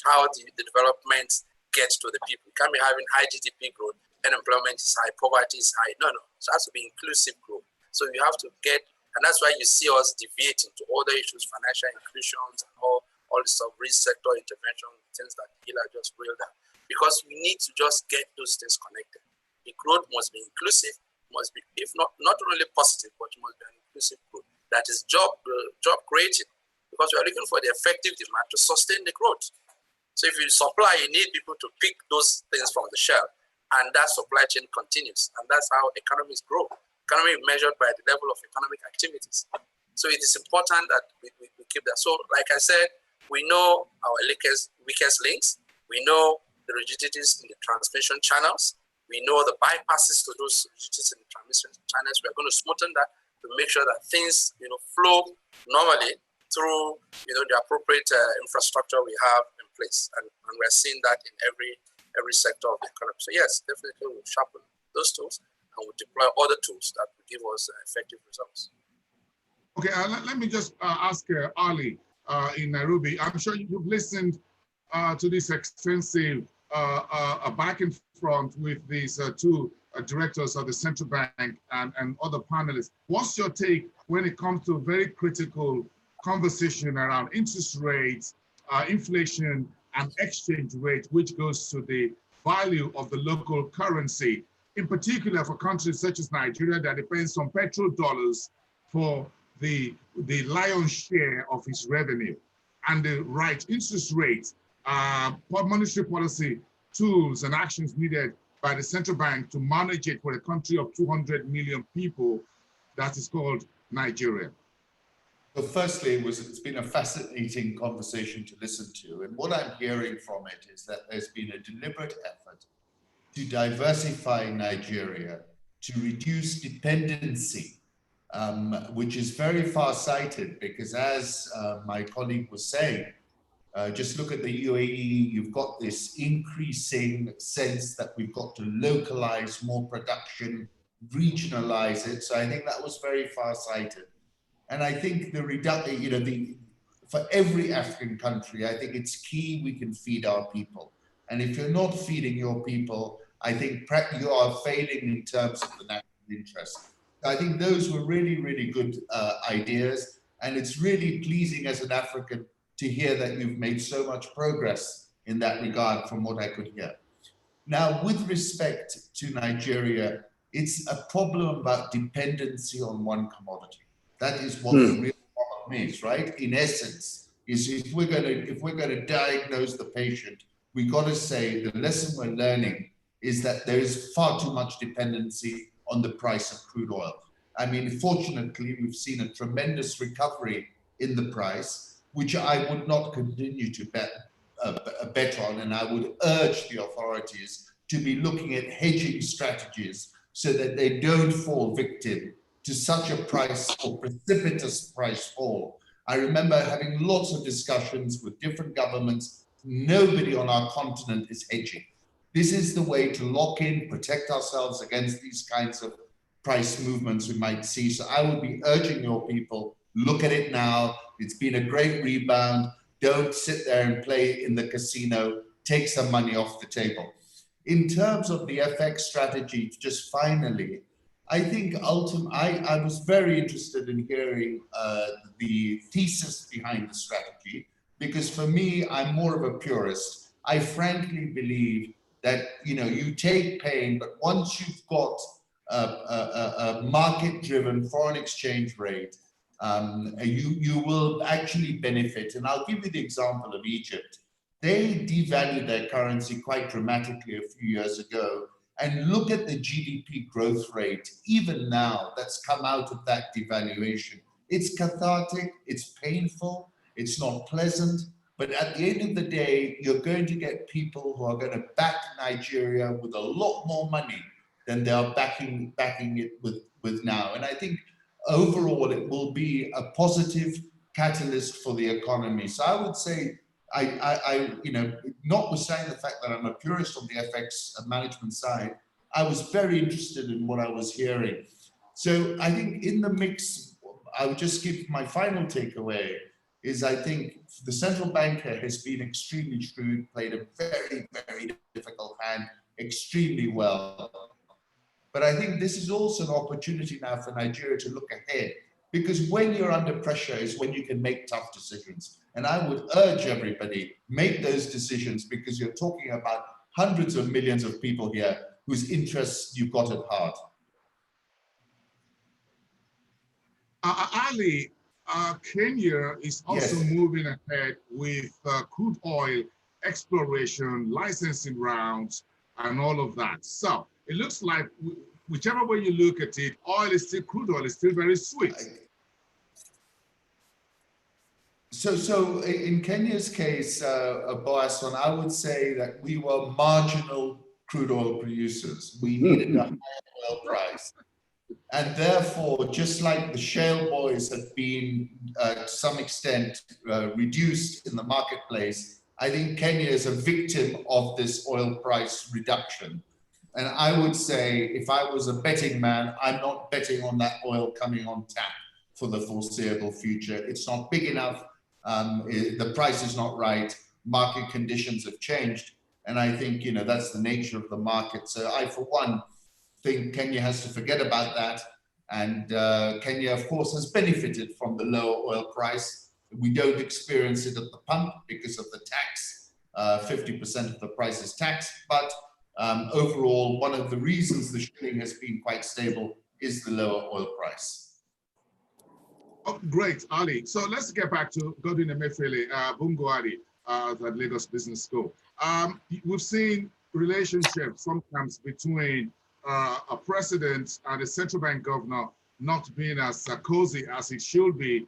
Speaker 3: how the development gets to the people. You can't be having high GDP growth, unemployment is high, poverty is high. No. So it has to be inclusive growth. So you have to get, and that's why you see us deviating to other issues, financial inclusions, and all this stuff, risk sector intervention, things that Hila just reeled out. Because we need to just get those things connected. The growth must be inclusive, must be, if not only positive, but it must be an inclusive growth. That is job creating, because we are looking for the effective demand to sustain the growth. So if you supply, you need people to pick those things from the shelf, and that supply chain continues, and that's how economies grow. Economy is measured by the level of economic activities. So it is important that we keep that. So like I said, we know our weakest links, we know the rigidities in the transmission channels, we know the bypasses to those rigidities in the transmission channels. We are going to smoothen that to make sure that things, flow normally through, the appropriate infrastructure we have in place, and we're seeing that in every sector of the economy. So yes, definitely we'll sharpen those tools and we'll deploy other tools that will give us effective results.
Speaker 1: Okay, let me just ask Ali in Nairobi. I'm sure you've listened to this extensive back and front with these two directors of the central bank and other panelists. What's your take when it comes to a very critical conversation around interest rates, inflation, and exchange rate, which goes to the value of the local currency, in particular for countries such as Nigeria that depends on petrodollars for the lion's share of its revenue, and the right interest rates, monetary policy tools and actions needed by the central bank to manage it for a country of 200 million people that is called Nigeria?
Speaker 5: So firstly, it's been a fascinating conversation to listen to. And what I'm hearing from it is that there's been a deliberate effort to diversify Nigeria, to reduce dependency, which is very far-sighted because as my colleague was saying, just look at the UAE, you've got this increasing sense that we've got to localize more production, regionalize it. So I think that was very far-sighted. And I think for every African country, I think it's key we can feed our people. And if you're not feeding your people, I think you are failing in terms of the national interest. I think those were really, really good ideas. And it's really pleasing as an African to hear that you've made so much progress in that regard from what I could hear. Now, with respect to Nigeria, it's a problem about dependency on one commodity. That is what the real problem is, right? In essence, is if we're gonna diagnose the patient, we got to say the lesson we're learning is that there is far too much dependency on the price of crude oil. I mean, fortunately, we've seen a tremendous recovery in the price, which I would not continue to bet on, and I would urge the authorities to be looking at hedging strategies so that they don't fall victim to such a price or precipitous price fall. I remember having lots of discussions with different governments. Nobody on our continent is hedging. This is the way to lock in, protect ourselves against these kinds of price movements we might see. So I would be urging your people, look at it now. It's been a great rebound. Don't sit there and play in the casino. Take some money off the table. In terms of the FX strategy, just finally, I think ultimately, I was very interested in hearing the thesis behind the strategy, because for me, I'm more of a purist. I frankly believe that, you know, you take pain, but once you've got a market-driven foreign exchange rate, you will actually benefit. And I'll give you the example of Egypt. They devalued their currency quite dramatically a few years ago. And look at the GDP growth rate, even now, that's come out of that devaluation. It's cathartic, it's painful, it's not pleasant, but at the end of the day, you're going to get people who are going to back Nigeria with a lot more money than they are backing it with now. And I think overall, it will be a positive catalyst for the economy. So I would say, you know, notwithstanding the fact that I'm a purist on the FX management side, I was very interested in what I was hearing. So I think in the mix, I would just give my final takeaway is I think the central banker has been extremely shrewd, played a very, very difficult hand extremely well. But I think this is also an opportunity now for Nigeria to look ahead, because when you're under pressure is when you can make tough decisions. And I would urge everybody, make those decisions, because you're talking about hundreds of millions of people here whose interests you've got at heart.
Speaker 1: Ali, Kenya is also moving ahead with crude oil exploration, licensing rounds, and all of that. So it looks like whichever way you look at it, crude oil is still very sweet.
Speaker 5: So in Kenya's case, Boasson, I would say that we were marginal crude oil producers. We needed a higher oil price. And therefore, just like the shale boys have been, to some extent, reduced in the marketplace, I think Kenya is a victim of this oil price reduction. And I would say, if I was a betting man, I'm not betting on that oil coming on tap for the foreseeable future. It's not big enough. The price is not right. Market conditions have changed. And I think, you know, that's the nature of the market. So I, for one, think Kenya has to forget about that. And Kenya, of course, has benefited from the lower oil price. We don't experience it at the pump because of the tax. 50% of the price is taxed. But overall, one of the reasons the shilling has been quite stable is the lower oil price.
Speaker 1: Oh, great, Ali. So let's get back to Godwin Emefiele, Bungo Ali, at Lagos Business School. We've seen relationship sometimes between a president and a central bank governor not being as cozy as it should be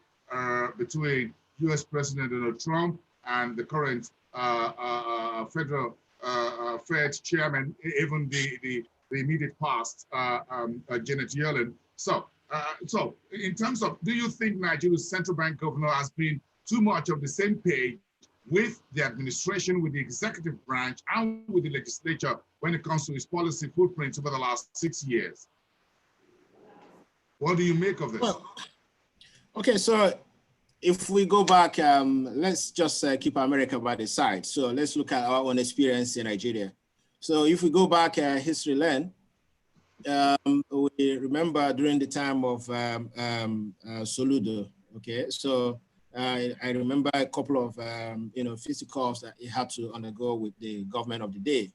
Speaker 1: between US President Donald Trump and the current federal Fed chairman, even the immediate past, Janet Yellen. So in terms of, do you think Nigeria's central bank governor has been too much of the same page with the administration, with the executive branch, and with the legislature when it comes to its policy footprint over the last 6 years? What do you make of this?
Speaker 2: Well, okay, so if we go back, let's just keep America by the side. So let's look at our own experience in Nigeria. So if we go back history lane, we remember during the time of Soludo, okay? So I remember a couple of, fisticuffs that he had to undergo with the government of the day.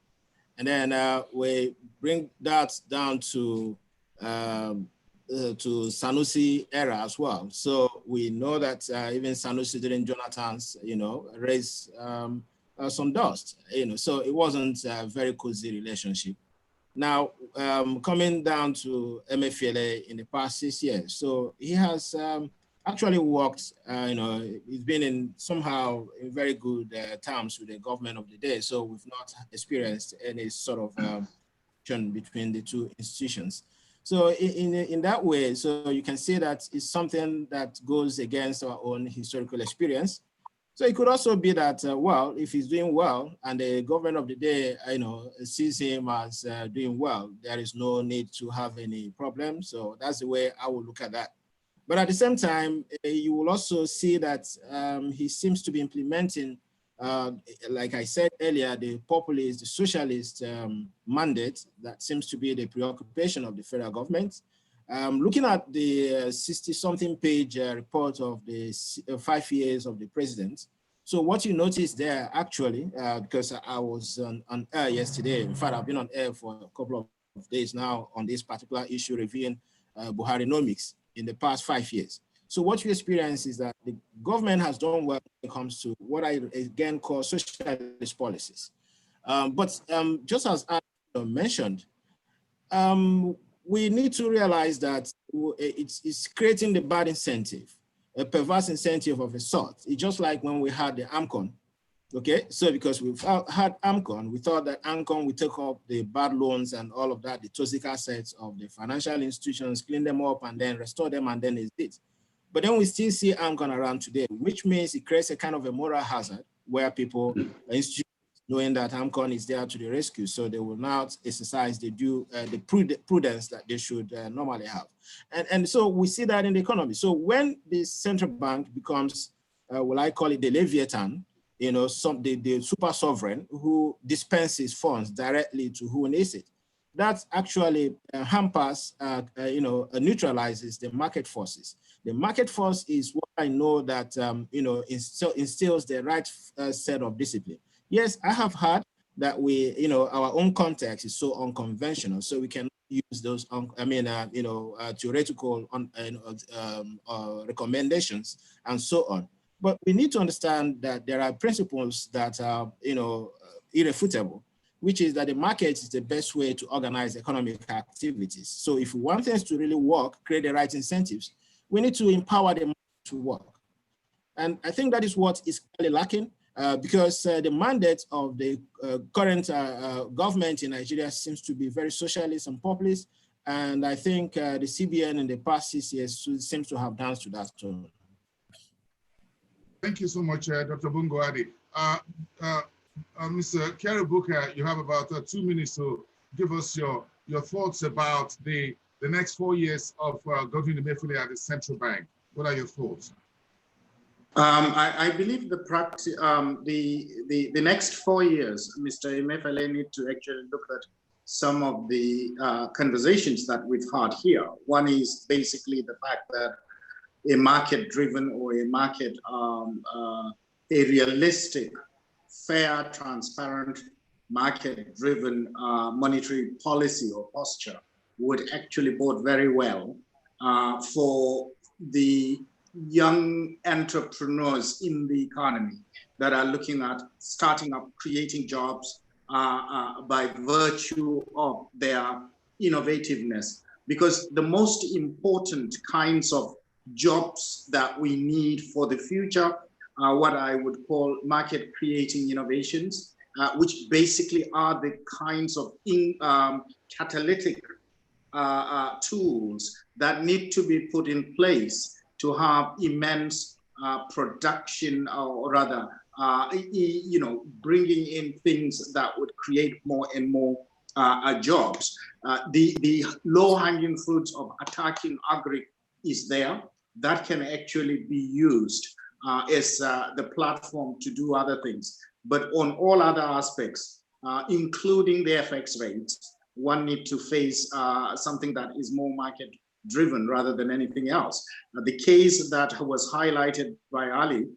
Speaker 2: And then we bring that down to Sanusi era as well. So we know that even Sanusi during Jonathan's, raised some dust, so it wasn't a very cozy relationship. Now, coming down to Emefiele in the past 6 years, so he has actually worked, he's been in somehow in very good terms with the government of the day. So we've not experienced any sort of tension between the two institutions. So in that way, so you can see that it's something that goes against our own historical experience. So it could also be that, well, if he's doing well and the government of the day, sees him as doing well, there is no need to have any problem. So that's the way I would look at that. But at the same time, you will also see that he seems to be implementing, like I said earlier, the populist, the socialist mandate that seems to be the preoccupation of the federal government. Looking at the 60-something page report of the 5 years of the president, so what you notice there actually, because I was on air yesterday, in fact, I've been on air for a couple of days now on this particular issue reviewing Buharinomics in the past 5 years. So what you experience is that the government has done well when it comes to what I again call socialist policies. But just as I mentioned, we need to realize that it's creating the bad incentive, a perverse incentive of a sort. It's just like when we had the AMCON, okay? So because we've had AMCON, we thought that AMCON would take up the bad loans and all of that, the toxic assets of the financial institutions, clean them up and then restore them, and then it's it. But then we still see AMCON around today, which means it creates a kind of a moral hazard where people, institutions, knowing that AMCON is there to the rescue, so they will not exercise the prudence that they should normally have. And so we see that in the economy. So when the central bank becomes, what I call it, the Leviathan, the super sovereign who dispenses funds directly to who needs it, that actually hampers, neutralizes the market forces. The market force is what I know that, instills the right set of discipline. Yes, I have heard that our own context is so unconventional, so we can use those, theoretical recommendations and so on. But we need to understand that there are principles that are, irrefutable, which is that the market is the best way to organize economic activities. So if we want things to really work, create the right incentives, we need to empower the market to work. And I think that is what is clearly lacking. Because the mandate of the current government in Nigeria seems to be very socialist and populist. And I think the CBN in the past 6 years seems to have danced to that tone.
Speaker 1: Thank you so much, Dr. Bungo Adi. Mr. Kerubuka, you have about 2 minutes to give us your thoughts about the next 4 years of Governor Emefiele at the central bank. What are your thoughts?
Speaker 4: I believe the next 4 years, Mr. Emefiele need to actually look at some of the conversations that we've had here. One is basically the fact that a market-driven or a market, a realistic, fair, transparent, market-driven monetary policy or posture would actually bode very well for the young entrepreneurs in the economy that are looking at starting up, creating jobs, by virtue of their innovativeness. Because the most important kinds of jobs that we need for the future are what I would call market creating innovations, which basically are the kinds of catalytic tools that need to be put in place to have immense production, or rather, bringing in things that would create more and more jobs. The low-hanging fruits of attacking agri is there. That can actually be used as the platform to do other things. But on all other aspects, including the FX rates, one need to face something that is more market driven rather than anything else. The case that was highlighted by Ali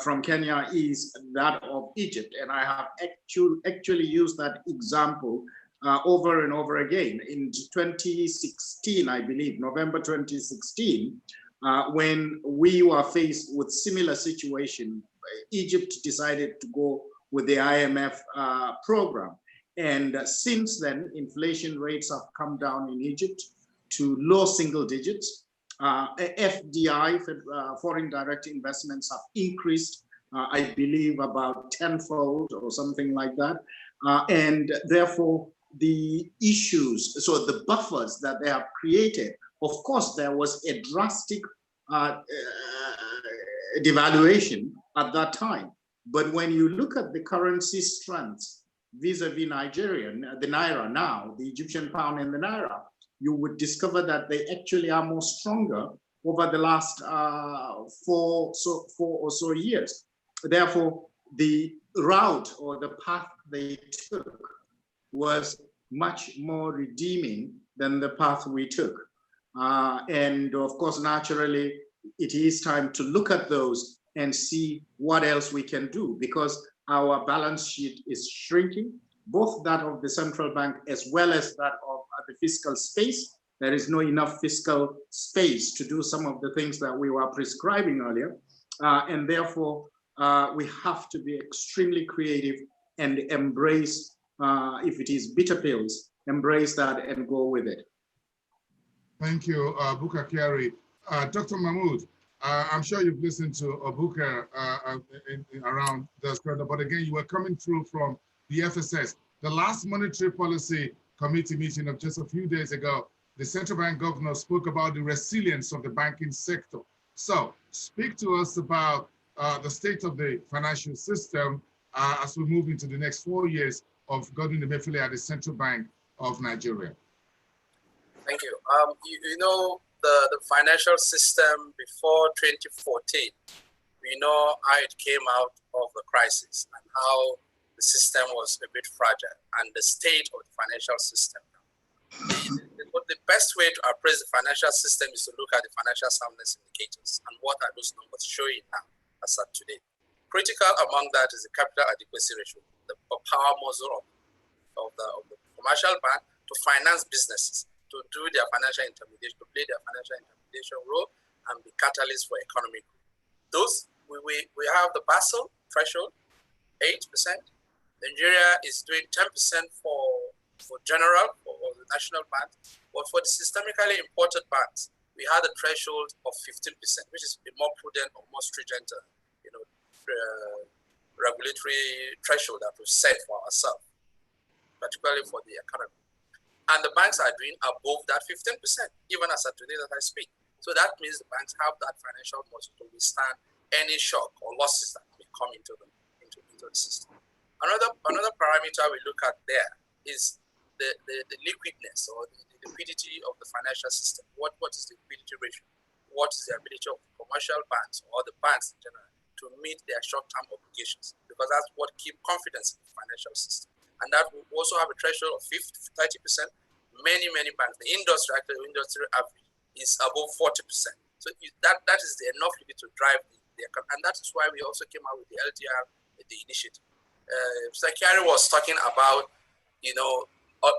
Speaker 4: from Kenya is that of Egypt. And I have actually used that example over and over again. In 2016, I believe, November 2016, when we were faced with similar situation, Egypt decided to go with the IMF program. And since then, inflation rates have come down in Egypt to low single digits. FDI, foreign direct investments, have increased, I believe, about tenfold or something like that. And therefore, the issues, so the buffers that they have created, of course, there was a drastic devaluation at that time. But when you look at the currency strengths vis-a-vis Nigeria, the Naira now, the Egyptian pound and the Naira, you would discover that they actually are more stronger over the last 4 or so years. Therefore, the route or the path they took was much more redeeming than the path we took. And of course, naturally, it is time to look at those and see what else we can do, because our balance sheet is shrinking, both that of the central bank as well as that of the fiscal space. There is no enough fiscal space to do some of the things that we were prescribing earlier. And therefore, we have to be extremely creative and embrace, if it is bitter pills, embrace that and go with it.
Speaker 1: Thank you, Buka Kyari. Dr. Mahmoud, I'm sure you've listened to Buka around the spread, but again, you were coming through from the FSS. The last monetary policy committee meeting of just a few days ago, the central bank governor spoke about the resilience of the banking sector. So speak to us about the state of the financial system as we move into the next 4 years of Godwin Emefiele at the Central Bank of Nigeria.
Speaker 3: Thank you. You know, the financial system before 2014, we know how it came out of the crisis and how the system was a bit fragile and the state of the financial system. The best way to appraise the financial system is to look at the financial soundness indicators and what are those numbers showing now as of today. Critical among that is the capital adequacy ratio, the power muscle of the commercial bank to finance businesses, to do their financial intermediation, to play their financial intermediation role and be catalyst for economic growth. Those, we have the Basel threshold, 8%. Nigeria is doing 10% for general, for the national banks, but for the systemically important banks, we had a threshold of 15%, which is a more prudent or more stringent, regulatory threshold that we've set for ourselves, particularly for the economy. And the banks are doing above that 15%, even as of today that I speak. So that means the banks have that financial muscle to withstand any shock or losses that may come into the system. Another parameter we look at there is the liquidness or the liquidity of the financial system. What is the liquidity ratio? What is the ability of commercial banks or the banks in general to meet their short-term obligations? Because that's what keeps confidence in the financial system. And that will also have a threshold of 30%. Many banks, the industry average is above 40%. So that is enough to drive the economy. And that is why we also came out with the LDR, the initiative. Mr. Kyari was talking about,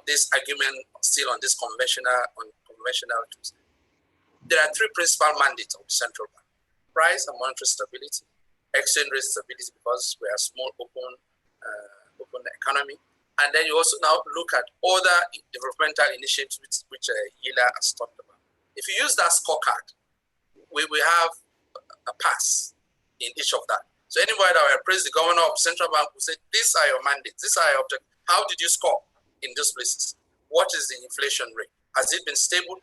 Speaker 3: this argument still on this conventional tools. There are 3 principal mandates of the central bank: price and monetary stability, exchange rate stability because we are a small open economy, And then you also now look at other developmental initiatives which Hila has talked about. If you use that scorecard, we have a pass in each of that. So anybody that will appraise the governor of central bank will say, these are your mandates, these are your objectives. How did you score in these places? What is the inflation rate? Has it been stable?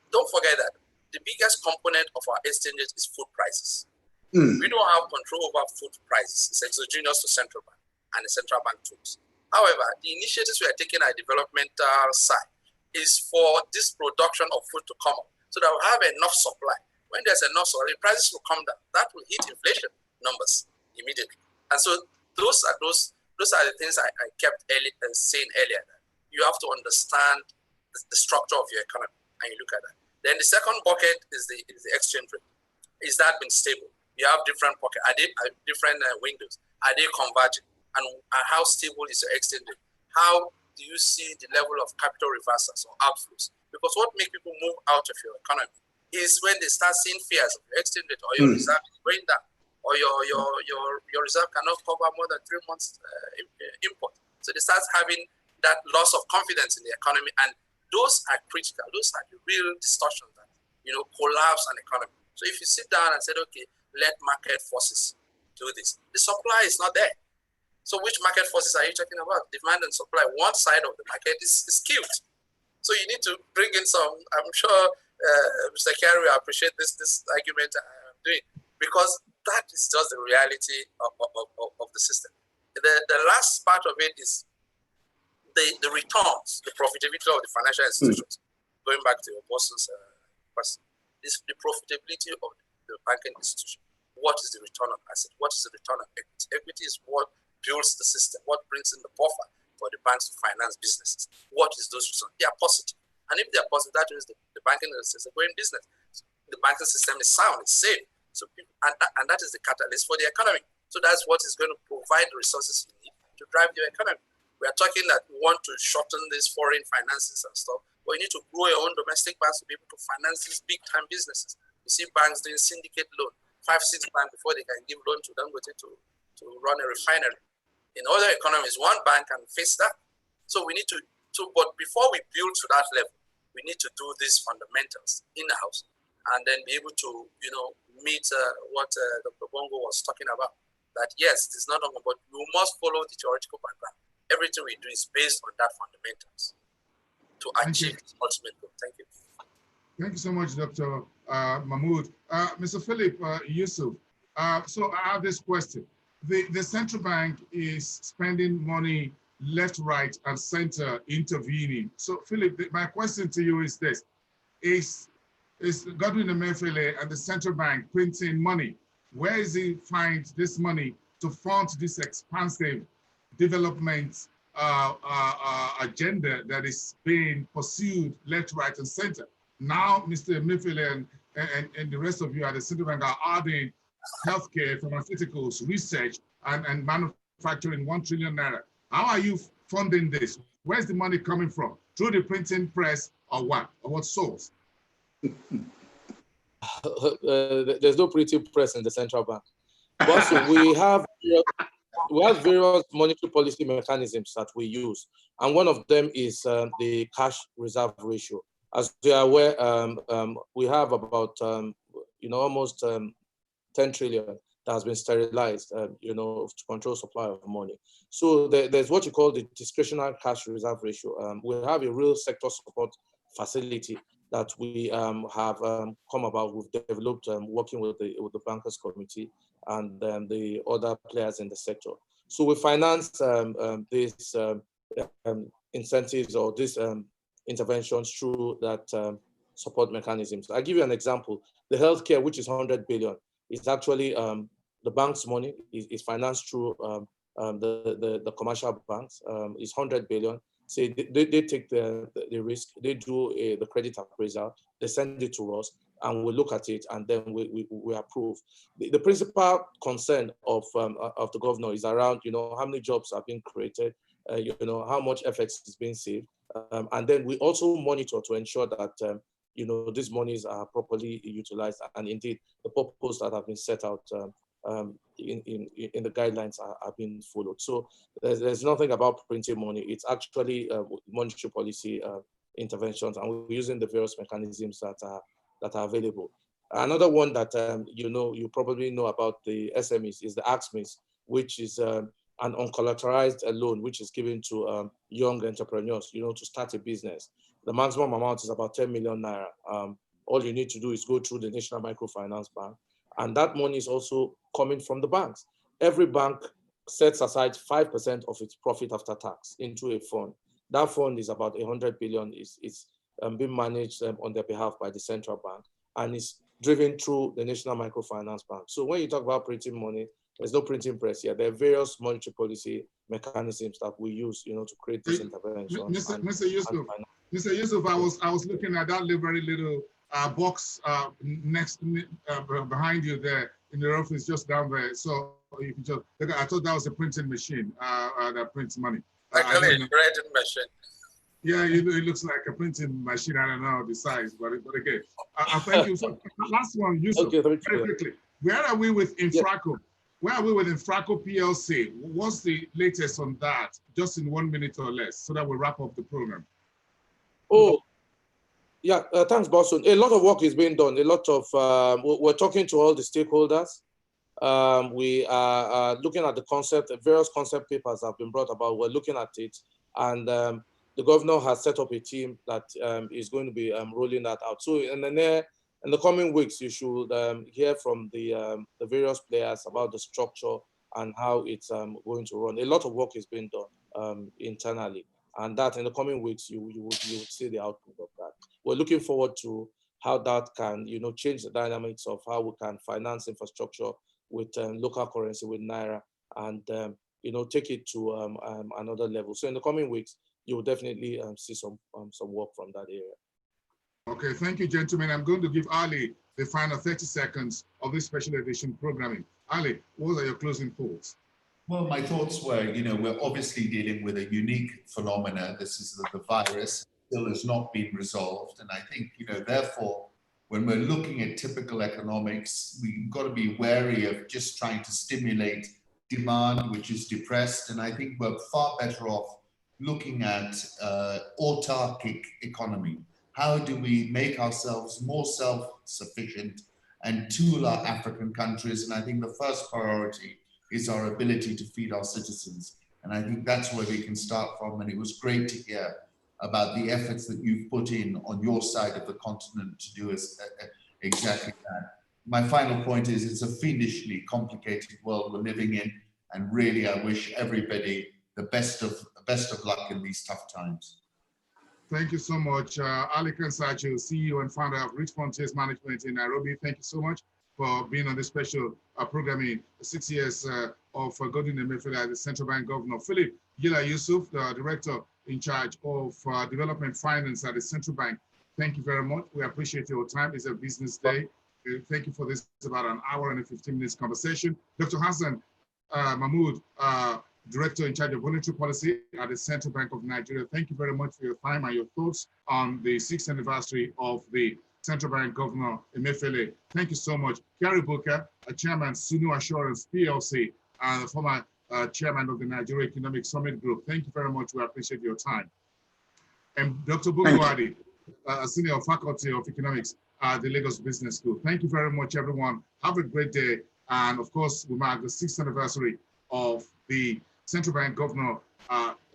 Speaker 3: Don't forget that the biggest component of our exchanges is food prices. We don't have control over food prices. It's exogenous to central bank and the central bank tools. However, the initiatives we are taking at the developmental side is for this production of food to come up so that we have enough supply. When there's enough supply, prices will come down. That will hit inflation numbers immediately. And so those are the things I kept saying earlier. That you have to understand the structure of your economy and you look at that. Then the second bucket is the exchange rate. Is that been stable? You have different pockets. Are they different windows? Are they converging? And how stable is your exchange rate? How do you see the level of capital reversals or outflows? Because what makes people move out of your economy is when they start seeing fears of your exchange rate or your reserve is going down, or your reserve cannot cover more than 3 months import. So they start having that loss of confidence in the economy, and those are critical. Those are the real distortions that collapse an economy. So if you sit down and say, okay, let market forces do this, the supply is not there. So which market forces are you talking about? Demand and supply. One side of the market is skewed. So you need to bring in some. I'm sure Mr. Kerry will appreciate this argument I'm doing, because that is just the reality of the system. The last part of it is the returns, the profitability of the financial institutions. Going back to your boss's question, the profitability of the banking institution. What is the return on asset? What is the return on equity? Equity is what builds the system, what brings in the buffer for the banks to finance businesses. What is those returns? They are positive. And if they are positive, that means the banking system is a going business. So the banking system is sound, it's safe. So people, and that is the catalyst for the economy. So that's what is going to provide the resources you need to drive your economy. We are talking that we want to shorten these foreign finances and stuff, but you need to grow your own domestic banks to be able to finance these big time businesses. You see banks doing syndicate loan, 5-6 banks before they can give loan to Dangote to run a refinery. In other economies, one bank can face that. So we need to but before we build to that level, we need to do these fundamentals in-house and then be able to, meet what Dr. Bongo was talking about. That yes, it's not only, but we must follow the theoretical background. Everything we do is based on that fundamentals to achieve this ultimate goal. Thank you.
Speaker 1: Thank you so much, Dr. Mahmood. Mr. Philip Yusuf, so I have this question. The central bank is spending money left, right, and center intervening. So, Philip, my question to you is this. Is Godwin Emefiele and the central bank printing money? Where is he find this money to fund this expansive development agenda that is being pursued left, right, and center? Now, Mr. Emefiele and the rest of you at the central bank are adding healthcare, pharmaceuticals, research, and manufacturing 1 trillion naira. How are you funding this? Where's the money coming from? Through the printing press or what? Or what source?
Speaker 6: There's no printing press in the central bank. But so we have various monetary policy mechanisms that we use. And one of them is the cash reserve ratio. As you are aware, we have about, almost 10 trillion that has been sterilized, to control supply of money. So there's what you call the discretionary cash reserve ratio. We have a real sector support facility that we have come about. We've developed working with the Bankers Committee and the other players in the sector. So we finance these incentives or these interventions through that support mechanisms. I'll give you an example. The healthcare, which is 100 billion, is actually the bank's money is financed through the commercial banks. It's 100 billion. So they take the risk. They do the credit appraisal. They send it to us, and we look at it, and then we approve. The principal concern of the governor is around, how many jobs are being created, how much FX is being saved, and then we also monitor to ensure that these monies are properly utilized, and indeed the purpose that have been set out in the guidelines are being followed. So there's nothing about printing money. It's actually monetary policy interventions, and we're using the various mechanisms that are available. Another one that you probably know about the SMEs is the AXMEs, which is an uncollateralized loan which is given to young entrepreneurs, to start a business. The maximum amount is about 10 million naira. All you need to do is go through the National Microfinance Bank, and that money is also coming from the banks. Every bank sets aside 5% of its profit after tax into a fund. That fund is about 100 billion. It's being managed on their behalf by the central bank, and is driven through the National Microfinance Bank. So when you talk about printing money, there's no printing press here. There are various monetary policy mechanisms that we use, to create this intervention.
Speaker 1: Mr. Yusuf, I was looking at that very little box next behind you there in your office, just down there. So you can just, I thought that was a printing machine that prints money.
Speaker 3: Actually, a printing machine.
Speaker 1: Yeah, it looks like a printing machine. I don't know the size, but again, thank you. So last one, Yusuf,
Speaker 6: okay,
Speaker 1: very quickly. Where are we with Infraco?
Speaker 6: Yeah.
Speaker 1: Where are we with Infraco PLC? What's the latest on that? Just in 1 minute or less, so that we wrap up the program.
Speaker 6: Oh, yeah, thanks, Boston. A lot of work is being done. A lot of, we're talking to all the stakeholders. We are looking at the concept, various concept papers have been brought about. We're looking at it, and the governor has set up a team that is going to be rolling that out. So in the coming weeks, you should hear from the various players about the structure and how it's going to run. A lot of work is being done internally, and that in the coming weeks, you will see the output of that. We're looking forward to how that can, change the dynamics of how we can finance infrastructure with local currency, with Naira, and, take it to another level. So in the coming weeks, you will definitely see some work from that area.
Speaker 1: Okay, thank you, gentlemen. I'm going to give Ali the final 30 seconds of this special edition programming. Ali, what are your closing thoughts?
Speaker 5: Well, my thoughts were, we're obviously dealing with a unique phenomena. This is the virus still has not been resolved. And I think, therefore, when we're looking at typical economics, we've got to be wary of just trying to stimulate demand, which is depressed. And I think we're far better off looking at autarkic economy. How do we make ourselves more self-sufficient and tool our African countries? And I think the first priority is our ability to feed our citizens. And I think that's where we can start from. And it was great to hear about the efforts that you've put in on your side of the continent to do exactly that. My final point is it's a fiendishly complicated world we're living in. And really, I wish everybody the best of luck in these tough times.
Speaker 1: Thank you so much. Ali Kansacho, CEO and founder of Rich Frontiers Management in Nairobi. Thank you so much for being on this special programming, 6 years of Godwin Emefiele, the Central Bank Governor. Philip Gila Yusuf, the Director in charge of Development Finance at the Central Bank. Thank you very much. We appreciate your time. It's a business day. Thank you for this about an hour and 15 minutes conversation. Dr. Hassan Mahmoud, Director in charge of monetary policy at the Central Bank of Nigeria. Thank you very much for your time and your thoughts on the 6th anniversary of the Central Bank Governor Emefiele. Thank you so much. Gary Booker, Chairman, Sunu Assurance PLC, and former Chairman of the Nigeria Economic Summit Group. Thank you very much. We appreciate your time. And Dr. Bugwadi, Senior Faculty of Economics at the Lagos Business School. Thank you very much, everyone. Have a great day. And of course, we mark the 6th anniversary of the Central Bank Governor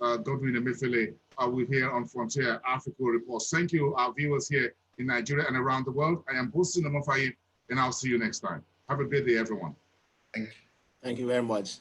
Speaker 1: Godwin Emefiele. We're here on Frontier Africa Reports. Thank you, our viewers here in Nigeria and around the world. I am Bosun Omofaye, and I'll see you next time. Have a great day, everyone.
Speaker 5: Thank you.
Speaker 2: Thank you very much.